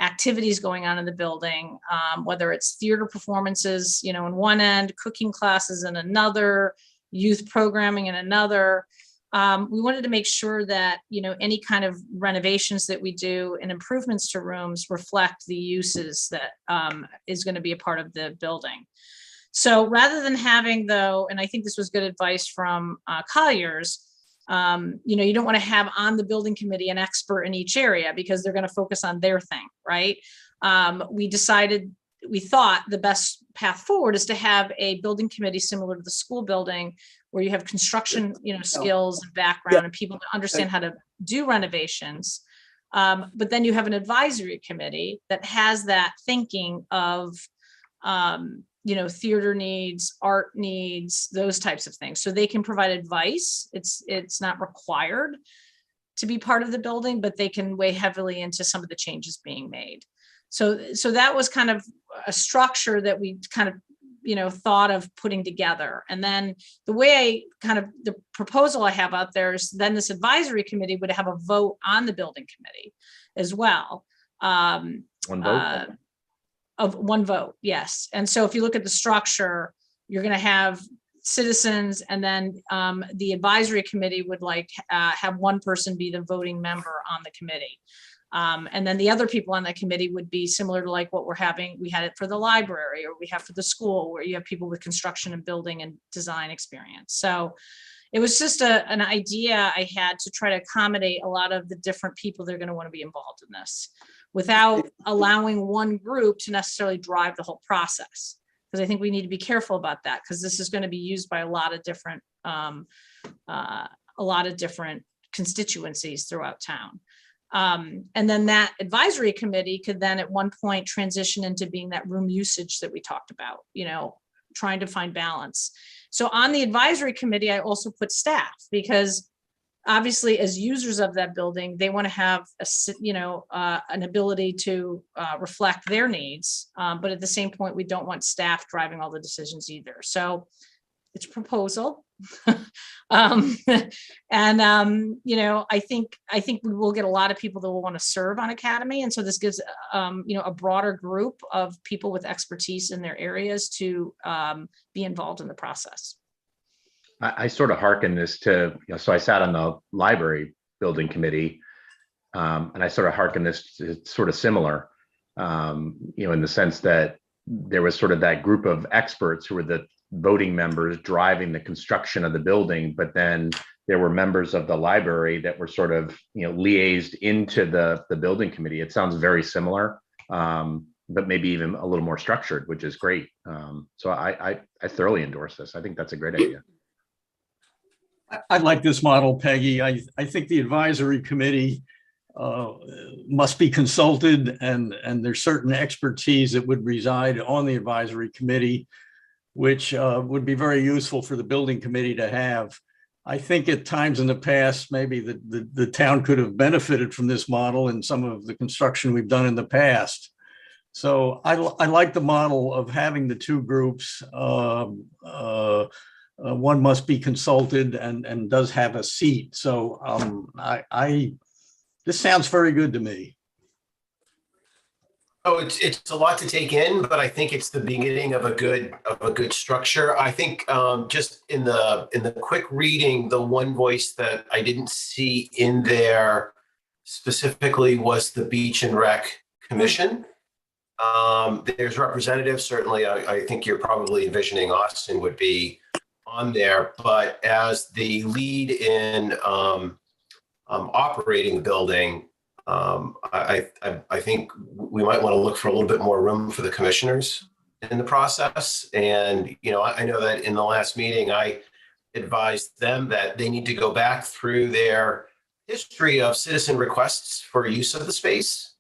activities going on in the building, whether it's theater performances, in one end, cooking classes in another, youth programming in another. We wanted to make sure that, any kind of renovations that we do and improvements to rooms reflect the uses that is going to be a part of the building. So rather than having though, and I think this was good advice from Colliers, you don't want to have on the building committee an expert in each area because they're going to focus on their thing, right? We thought the best path forward is to have a building committee similar to the school building where you have construction, skills and background and people to understand how to do renovations. But then you have an advisory committee that has that thinking of, theater needs, art needs, those types of things. So they can provide advice. It's not required to be part of the building, but they can weigh heavily into some of the changes being made. So that was kind of a structure that we kind of, thought of putting together. And then the way the proposal I have out there is then this advisory committee would have a vote on the building committee as well. One vote? Of one vote, yes. And so if you look at the structure, you're going to have citizens and then the advisory committee would have one person be the voting member on the committee. And then the other people on that committee would be similar to like what we had it for the library or we have for the school where you have people with construction and building and design experience. So it was just an idea I had to try to accommodate a lot of the different people that are going to want to be involved in this without allowing one group to necessarily drive the whole process. Because I think we need to be careful about that because this is going to be used by a lot of different constituencies throughout town. And then that advisory committee could then at one point transition into being that room usage that we talked about, trying to find balance. So on the advisory committee, I also put staff because obviously, as users of that building, they want to have an ability to reflect their needs. But at the same point, we don't want staff driving all the decisions either. So it's a proposal. I think we will get a lot of people that will want to serve on Academy. And so this gives, a broader group of people with expertise in their areas to be involved in the process. I sort of hearken this to, so I sat on the library building committee, and I sort of hearken this to sort of similar, in the sense that there was sort of that group of experts who were the voting members driving the construction of the building, but then there were members of the library that were sort of, liaised into the building committee. It sounds very similar, but maybe even a little more structured, which is great. So I thoroughly endorse this. I think that's a great idea. I like this model, Peggy. I think the advisory committee must be consulted, and there's certain expertise that would reside on the advisory committee, which would be very useful for the building committee to have. I think at times in the past, maybe the town could have benefited from this model in some of the construction we've done in the past. So I like the model of having the two groups. One must be consulted and does have a seat. So this sounds very good to me. Oh, it's a lot to take in, but I think it's the beginning of a good structure. I think just in the quick reading, the one voice that I didn't see in there specifically was the Beach and Rec Commission. There's representatives. Certainly, I think you're probably envisioning Austin would be on there, but as the lead in operating the building, I think we might want to look for a little bit more room for the commissioners in the process. And, I know that in the last meeting, I advised them that they need to go back through their history of citizen requests for use of the space.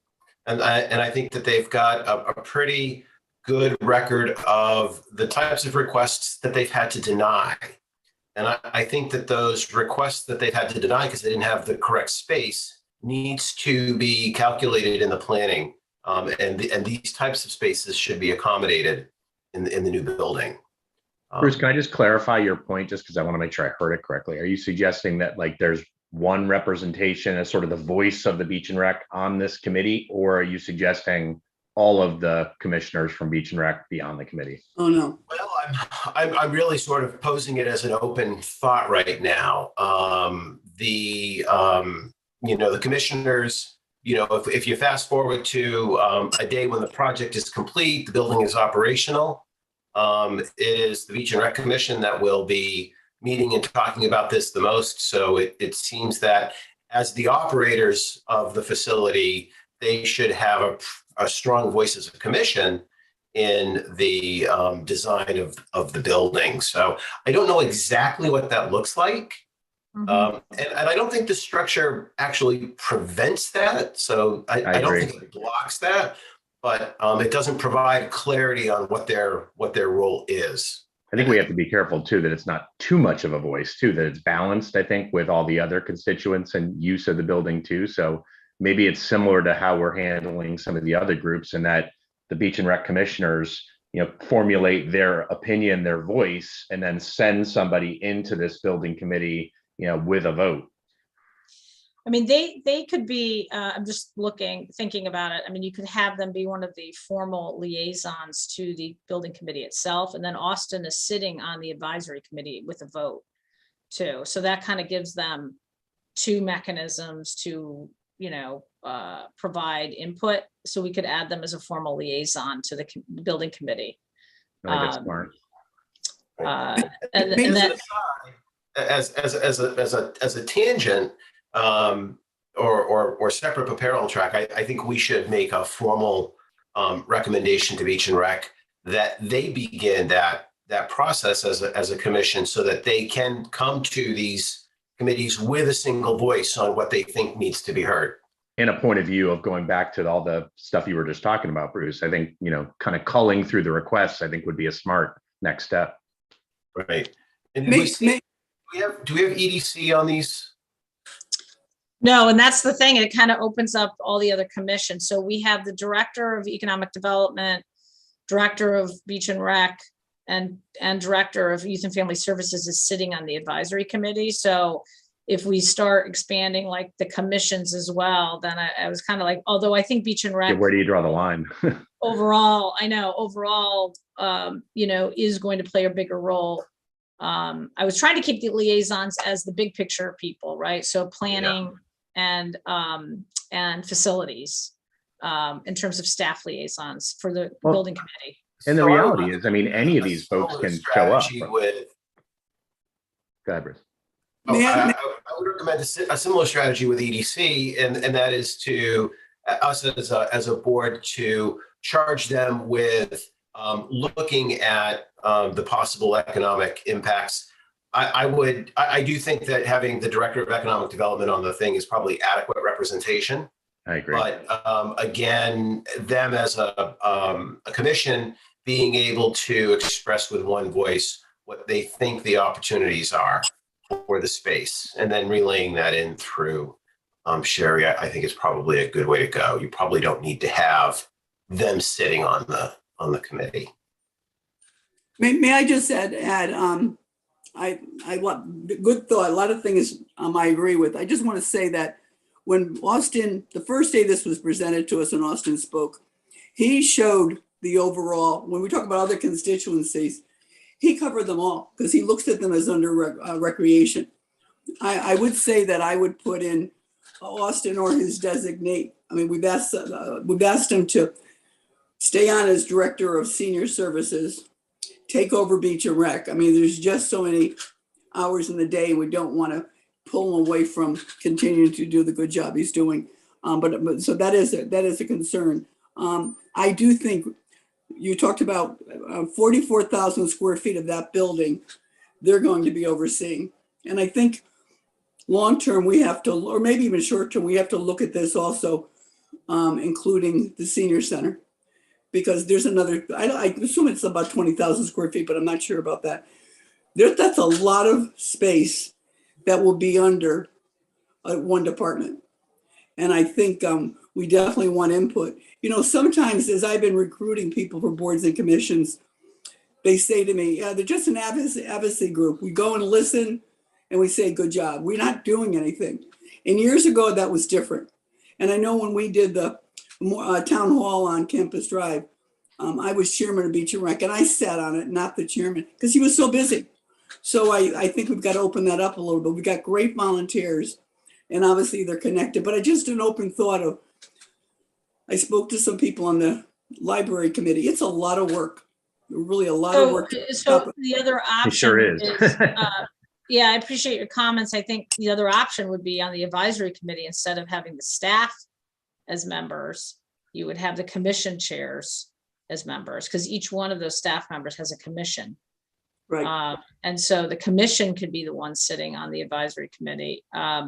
And I think that they've got a pretty good record of the types of requests that they've had to deny. And I think that those requests that they've had to deny because they didn't have the correct space needs to be calculated in the planning. And these types of spaces should be accommodated in the new building. Bruce, can I just clarify your point, just because I want to make sure I heard it correctly? Are you suggesting that there's one representation as sort of the voice of the Beach and Rec on this committee, or are you suggesting all of the commissioners from Beach and Rec be on the committee? Oh, no. Well, I'm really sort of posing it as an open thought right now. The commissioners, if you fast forward to a day when the project is complete, the building is operational, it is the Beach and Rec Commission that will be meeting and talking about this the most. So it seems that as the operators of the facility, they should have a strong voice as a commission in the design of the building. So I don't know exactly what that looks like. And I don't think the structure actually prevents that. So I don't think it blocks that, but it doesn't provide clarity on what their role is. I think we have to be careful too, that it's not too much of a voice too, that it's balanced, I think, with all the other constituents and use of the building too. So maybe it's similar to how we're handling some of the other groups, and that the Beach and Rec commissioners, formulate their opinion, their voice, and then send somebody into this building committee, with a vote. I mean, they could be, I'm just thinking about it. I mean, you could have them be one of the formal liaisons to the building committee itself. And then Austin is sitting on the advisory committee with a vote too. So that kind of gives them two mechanisms to, provide input. So we could add them as a formal liaison to the building committee. I think that's smart. And that, as a tangent, or separate but parallel track, I think we should make a formal recommendation to Beach and Rec that they begin that process as a commission, so that they can come to these committees with a single voice on what they think needs to be heard. And a point of view of going back to all the stuff you were just talking about, Bruce. I think, kind of culling through the requests, I think would be a smart next step. Right. And do we have EDC on these No, and that's the thing. It kind of opens up all the other commissions. So we have the Director of Economic Development, Director of Beach and Rec, and Director of Youth and Family Services is sitting on the advisory committee. So if we start expanding like the commissions as well, then I was kind of like, although I think Beach and Yeah, Rec where do you draw the line? overall, is going to play a bigger role. I was trying to keep the liaisons as the big picture people, right? So planning and facilities in terms of staff liaisons for the Well, building committee. And the So I would reality is, I mean, any of these folks similar can show up. strategy with- Go ahead, Bruce. I would recommend a similar strategy with EDC, and that is to us as a board to charge them with looking at the possible economic impacts. I do think that having the Director of Economic Development on the thing is probably adequate representation. I agree. But again, them as a commission being able to express with one voice what they think the opportunities are for the space, and then relaying that in through Sherry, I think is probably a good way to go. You probably don't need to have them sitting on the committee. May I just add, I want good thought. A lot of things I agree with. I just want to say that when Austin, the first day this was presented to us and Austin spoke, he showed the overall, when we talk about other constituencies, he covered them all because he looks at them as under recreation. I would say that I would put in Austin or his designate. I mean, we've asked him to stay on as Director of Senior Services, take over Beach and Rec. I mean, there's just so many hours in the day. We don't want to pull him away from continuing to do the good job he's doing. But so that is a concern. I do think you talked about 44,000 square feet of that building they're going to be overseeing. And I think long-term we have to, or maybe even short-term, we have to look at this also, including the senior center. Because there's another, I assume it's about 20,000 square feet, but I'm not sure about that. That's a lot of space that will be under one department. And I think we definitely want input. You know, sometimes as I've been recruiting people for boards and commissions, they say to me, yeah, they're just an advocacy group. We go and listen and we say, good job. We're not doing anything. And years ago, that was different. And I know when we did the town hall on Campus Drive, I was chairman of Beach and Rec, and I sat on it, not the chairman, because he was so busy. So I think we've got to open that up a little bit. We've got great volunteers, and obviously they're connected. But I just an open thought of, I spoke to some people on the library committee. It's a lot of work, really a lot of work. So the other option It sure is. Yeah, I appreciate your comments. I think the other option would be on the advisory committee, instead of having the staff as members, you would have the commission chairs as members, because each one of those staff members has a commission. Right. And so the commission could be the one sitting on the advisory committee. I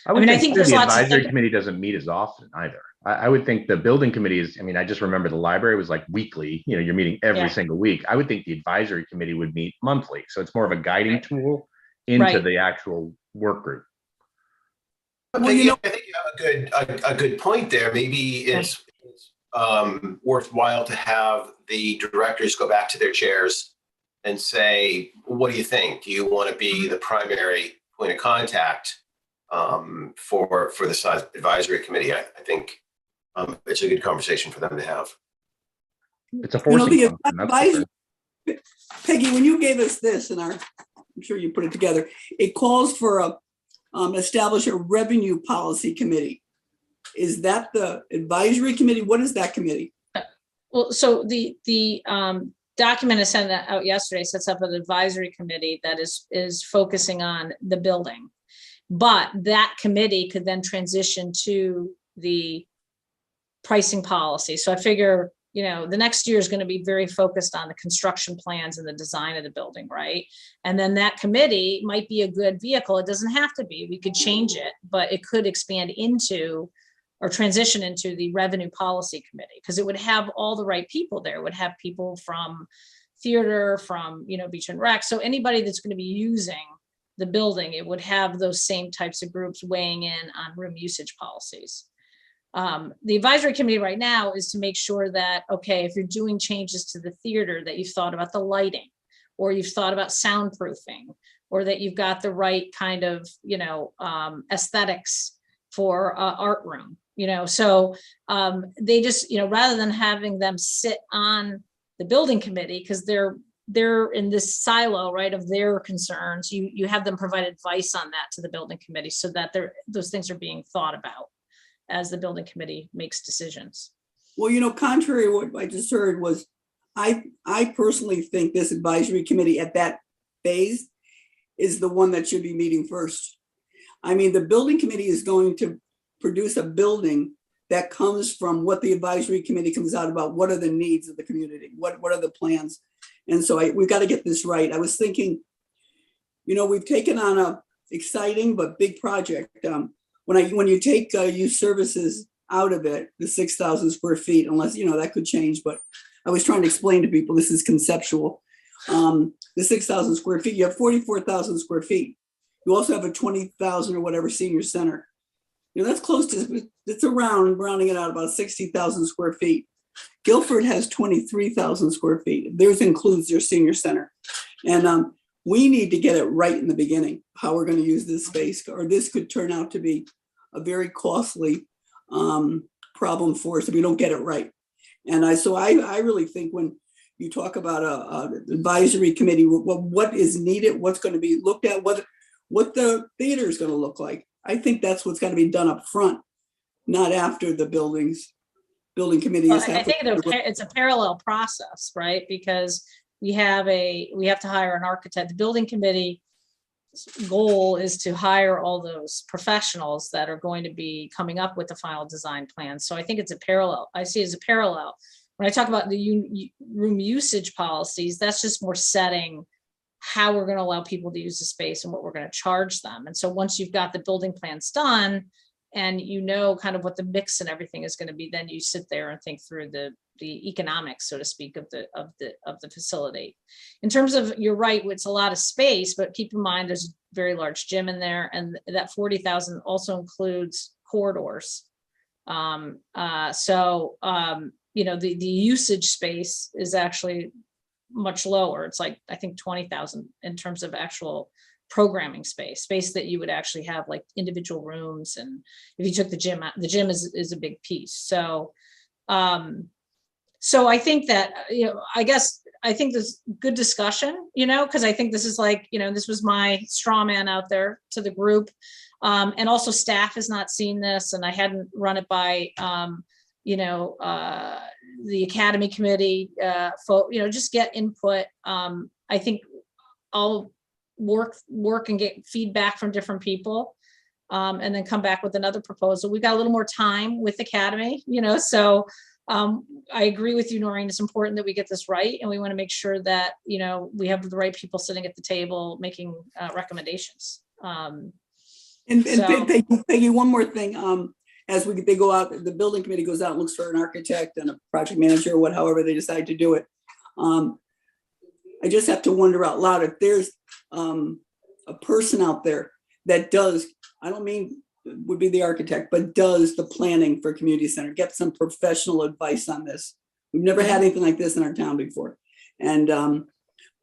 think there's the lots to advisory think committee doesn't meet as often either. I would think the building committee is, I mean, I just remember the library was like weekly, you know, you're meeting every single week. I would think the advisory committee would meet monthly. So it's more of a guiding tool into the actual work group. Well, I think you have a good point there. Maybe it's worthwhile to have the directors go back to their chairs and say, what do you think? Do you want to be the primary point of contact for this advisory committee? I think it's a good conversation for them to have. It's a forcing function. Peggy, when you gave us this, and I'm sure you put it together, it calls for establish a revenue policy committee. Is that the advisory committee? What is that committee? Well, so the document I sent out yesterday sets up an advisory committee that is focusing on the building, but that committee could then transition to the pricing policy. So I figure, you know, the next year is going to be very focused on the construction plans and the design of the building, right? And then that committee might be a good vehicle. It doesn't have to be. We could change it, but it could expand into or transition into the revenue policy committee, because it would have all the right people there. It would have people from theater, from, you know, Beach and Rec. So anybody that's going to be using the building, it would have those same types of groups weighing in on room usage policies. The advisory committee right now is to make sure that, okay, if you're doing changes to the theater, that you've thought about the lighting, or you've thought about soundproofing, or that you've got the right kind of, aesthetics for art room, so they just, rather than having them sit on the building committee, because they're in this silo, right, of their concerns, you have them provide advice on that to the building committee, so that those things are being thought about as the building committee makes decisions. Well, contrary to what I just heard was, I personally think this advisory committee at that phase is the one that should be meeting first. I mean, the building committee is going to produce a building that comes from what the advisory committee comes out about. What are the needs of the community? What are the plans? And so we've got to get this right. I was thinking, we've taken on a exciting but big project. When you take youth services out of it, the 6,000 square feet, unless, that could change, but I was trying to explain to people, this is conceptual. The 6,000 square feet, you have 44,000 square feet. You also have a 20,000 or whatever senior center. That's close to, it's rounding it out, about 60,000 square feet. Guilford has 23,000 square feet. Theirs includes their senior center. And we need to get it right in the beginning, how we're going to use this space, or this could turn out to be a very costly problem for us if we don't get it right. And I really think when you talk about an advisory committee, what is needed, what's going to be looked at, what the theater is going to look like. I think that's what's got to be done up front, not after the building committee. Well, I think it's a parallel process, right? Because we have to hire an architect. The building committee goal is to hire all those professionals that are going to be coming up with the final design plan. So I think it's a parallel. I see it as a parallel. When I talk about the room usage policies, that's just more setting how we're going to allow people to use the space and what we're going to charge them. And so once you've got the building plans done and kind of what the mix and everything is going to be, then you sit there and think through the economics, so to speak, of the facility. In terms of, you're right, it's a lot of space, but keep in mind there's a very large gym in there, and that 40,000 also includes corridors. The usage space is actually much lower. It's like, I think 20,000 in terms of actual programming space that you would actually have like individual rooms. And if you took the gym out, the gym is a big piece. So I think that, I think this good discussion, because I think this is like, this was my straw man out there to the group. And also staff has not seen this, and I hadn't run it by, the academy committee, just get input. I think I'll work and get feedback from different people, and then come back with another proposal. We've got a little more time with academy, so I agree with you, Noreen. It's important that we get this right, and we want to make sure that, we have the right people sitting at the table making recommendations. Peggy, one more thing. As they go out, the building committee goes out and looks for an architect and a project manager, or however they decide to do it. I just have to wonder out loud if there's a person out there that does, I don't mean would be the architect, but does the planning for community center, get some professional advice on this. We've never had anything like this in our town before. And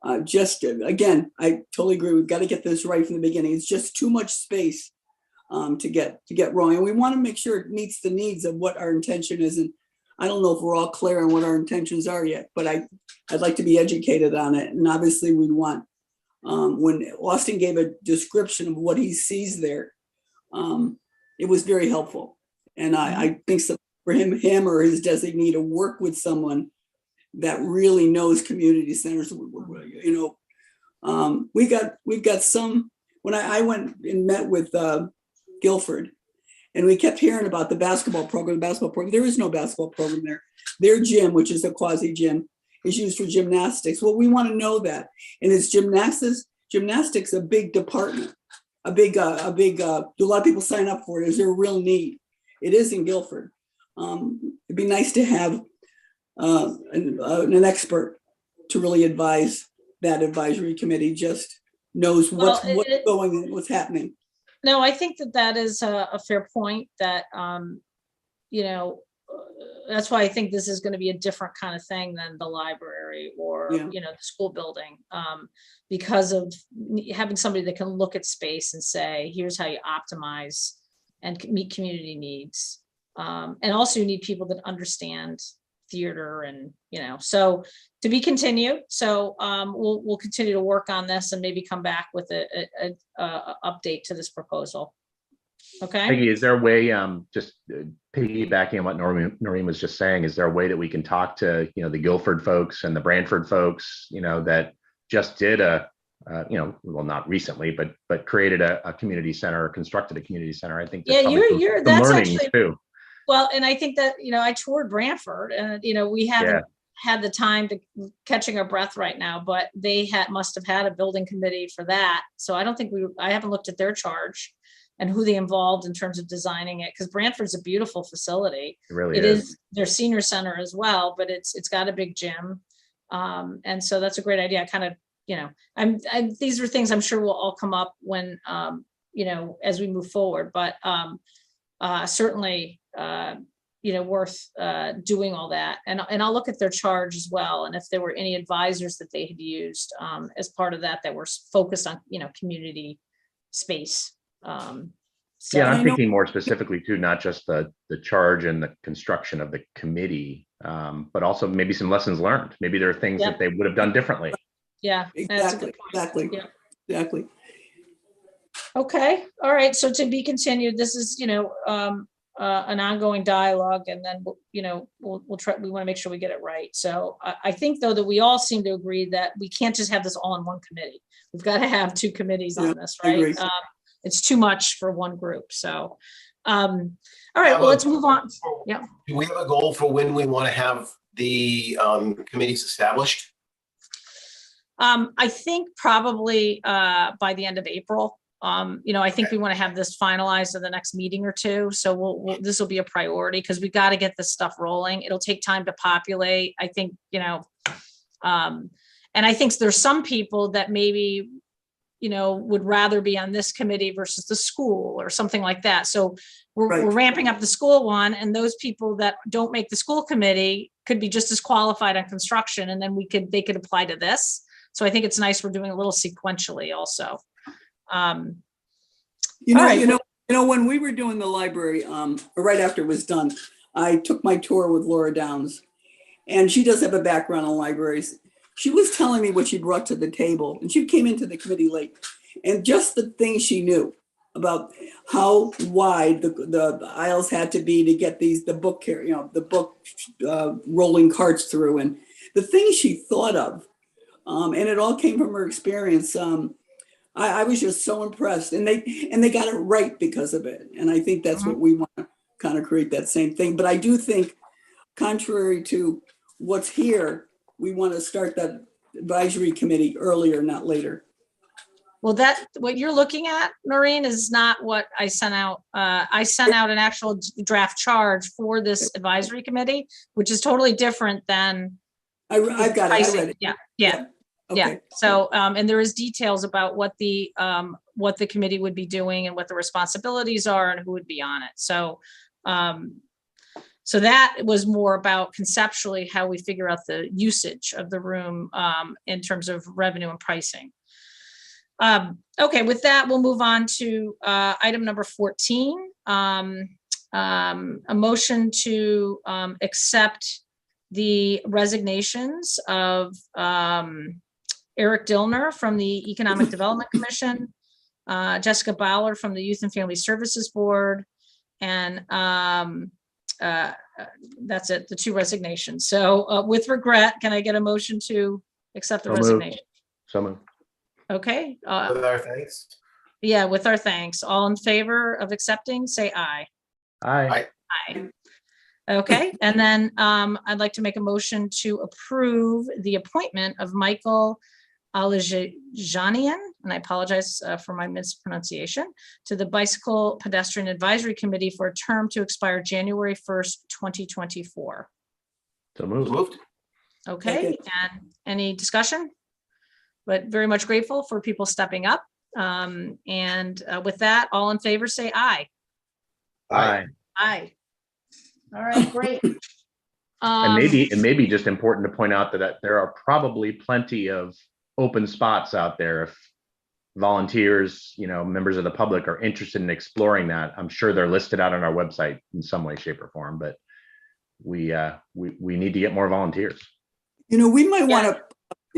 again, I totally agree. We've got to get this right from the beginning. It's just too much space to get wrong. And we want to make sure it meets the needs of what our intention is. And I don't know if we're all clear on what our intentions are yet, but I'd like to be educated on it. And obviously we'd want, when Austin gave a description of what he sees there, it was very helpful. And I think so for him or his designee to work with someone that really knows community centers. We've got some, when I went and met with Guilford, and we kept hearing about the basketball program. There is no basketball program there. Their gym, which is a quasi gym, is used for gymnastics. Well, we want to know that. And is gymnastics a big department? Do a lot of people sign up for it? Is there a real need? It is in Guilford. It'd be nice to have an expert to really advise that advisory committee, just knows Well, what's going, what's happening. No, I think that that is a fair point that, you know, that's why I think this is going to be a different kind of thing than the library or, Yeah. you know, the school building, because of having somebody that can look at space and say, here's how you optimize and meet community needs. And also you need people that understand theater and, you know, so to be continued. So we'll continue to work on this and maybe come back with a update to this proposal. Okay. Peggy, is there a way, just piggybacking on what Noreen was just saying, is there a way that we can talk to, you know, the Guilford folks and the Branford folks, you know, that just did you know, well, not recently, but created a community center or constructed a community center. I think Yeah, there's some learnings too. Well, and I think that, you know, I toured Branford and, you know, we haven't had the time to catching our breath right now, but they must have had a building committee for that. So I don't think I haven't looked at their charge and who they involved in terms of designing it, because Branford's a beautiful facility. It really It is. is their senior center as well, but it's got a big gym. And so that's a great idea. I kind of, you know, these are things I'm sure will all come up when, you know, as we move forward, but certainly, you know, worth doing all that. And I'll look at their charge as well. And if there were any advisors that they had used as part of that were focused on, you know, community space. So Yeah, I'm thinking more specifically too, not just the charge and the construction of the committee, but also maybe some lessons learned. Maybe there are things that they would have done differently. yeah, that's a good Exactly. Yeah. Exactly. Okay, all right, so to be continued, this is, you know, an ongoing dialogue, and then, you know, we'll try, we want to make sure we get it right. So I think though that we all seem to agree that we can't just have this all in one committee. We've got to have two committees on this, I agree. right? It's too much for one group, so. All right, well, let's move on. Yeah. Do we have a goal for when we want to have the committees established? I think probably by the end of April. You know, I think we want to have this finalized in the next meeting or two. So this will be a priority because we got to get this stuff rolling. It'll take time to populate. I think, you know, and I think there's some people that maybe, you know, would rather be on this committee versus the school or something like that. So we're ramping up the school one, and those people that don't make the school committee could be just as qualified on construction, and then they could apply to this. So I think it's nice we're doing a little sequentially also. You know, when we were doing the library, right after it was done, I took my tour with Laura Downs, and she does have a background in libraries. She was telling me what she brought to the table, and she came into the committee late, and just the things she knew about how wide the aisles had to be to get the book rolling carts through, and the things she thought of, and it all came from her experience. I was just so impressed, and they got it right because of it. And I think that's what we want to kind of create, that same thing. But I do think, contrary to what's here, we want to start that advisory committee earlier, not later. Well, what you're looking at, Noreen, is not what I sent out. I sent out an actual draft charge for this advisory committee, which is totally different than. I've got it. I read it. Yeah. Okay. Yeah. So, and there is details about what the committee would be doing and what the responsibilities are and who would be on it. So, so that was more about conceptually how we figure out the usage of the room in terms of revenue and pricing. Okay, with that, we'll move on to item number 14. A motion to accept the resignations of Eric Dilner from the Economic Development Commission, Jessica Balor from the Youth and Family Services Board, and that's it, the two resignations. So with regret, can I get a motion to accept the resignation? So moved. Okay. With our thanks. Yeah, with our thanks. All in favor of accepting, say aye. Aye. Aye. Okay, and then I'd like to make a motion to approve the appointment of Michael Alejanian, and I apologize for my mispronunciation, to the Bicycle Pedestrian Advisory Committee for a term to expire January 1st, 2024. So moved. Okay, and any discussion? but very much grateful for people stepping up. And with that, all in favor, say aye. Aye. Aye. All right, great. And it may be just important to point out that there are probably plenty of open spots out there. If volunteers, members of the public are interested in exploring that, I'm sure they're listed out on our website in some way, shape, or form. But we need to get more volunteers. We might want to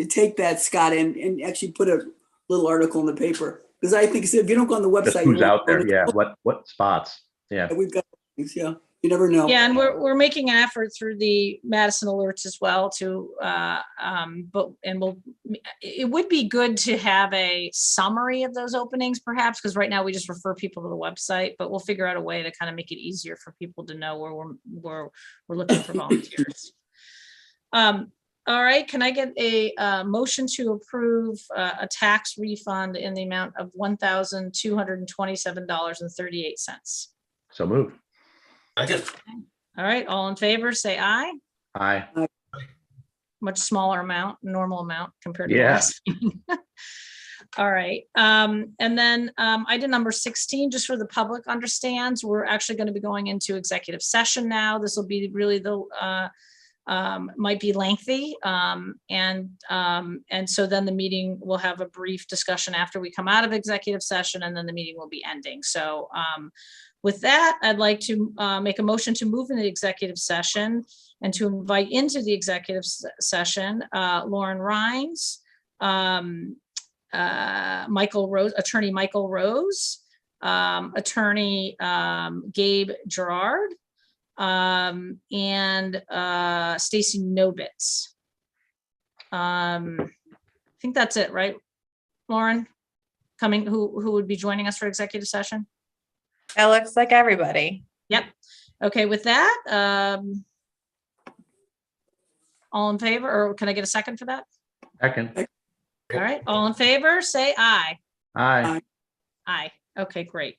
take that, Scott, and actually put a little article in the paper, because I think if you don't go on the website, Just who's out there? Yeah. What spots? Yeah. We've got things. Yeah. You never know. Yeah, and we're making an effort through the Madison alerts as well to, it would be good to have a summary of those openings perhaps, because right now we just refer people to the website, but we'll figure out a way to kind of make it easier for people to know where we're looking for volunteers. All right, can I get a motion to approve a tax refund in the amount of $1,227.38? So moved. Second. All right, all in favor, say aye. Aye. Much smaller amount, normal amount compared to Yeah. last meeting. All right, and then item number 16, just for the public understands, we're actually going to be going into executive session now. This will be really the might be lengthy, and so then the meeting will have a brief discussion after we come out of executive session, and then the meeting will be ending. So with that, I'd like to make a motion to move into the executive session and to invite into the executive session Lauren Rhines, Michael Rose, Attorney Michael Rose, Attorney Gabe Gerard, and Stacy Nobitz. I think that's it, right, Lauren? Who would be joining us for executive session? That looks like everybody. Yep. Okay, with that, all in favor, or can I get a second for that? Second. All right, all in favor, say aye. Aye. Aye. Okay, great.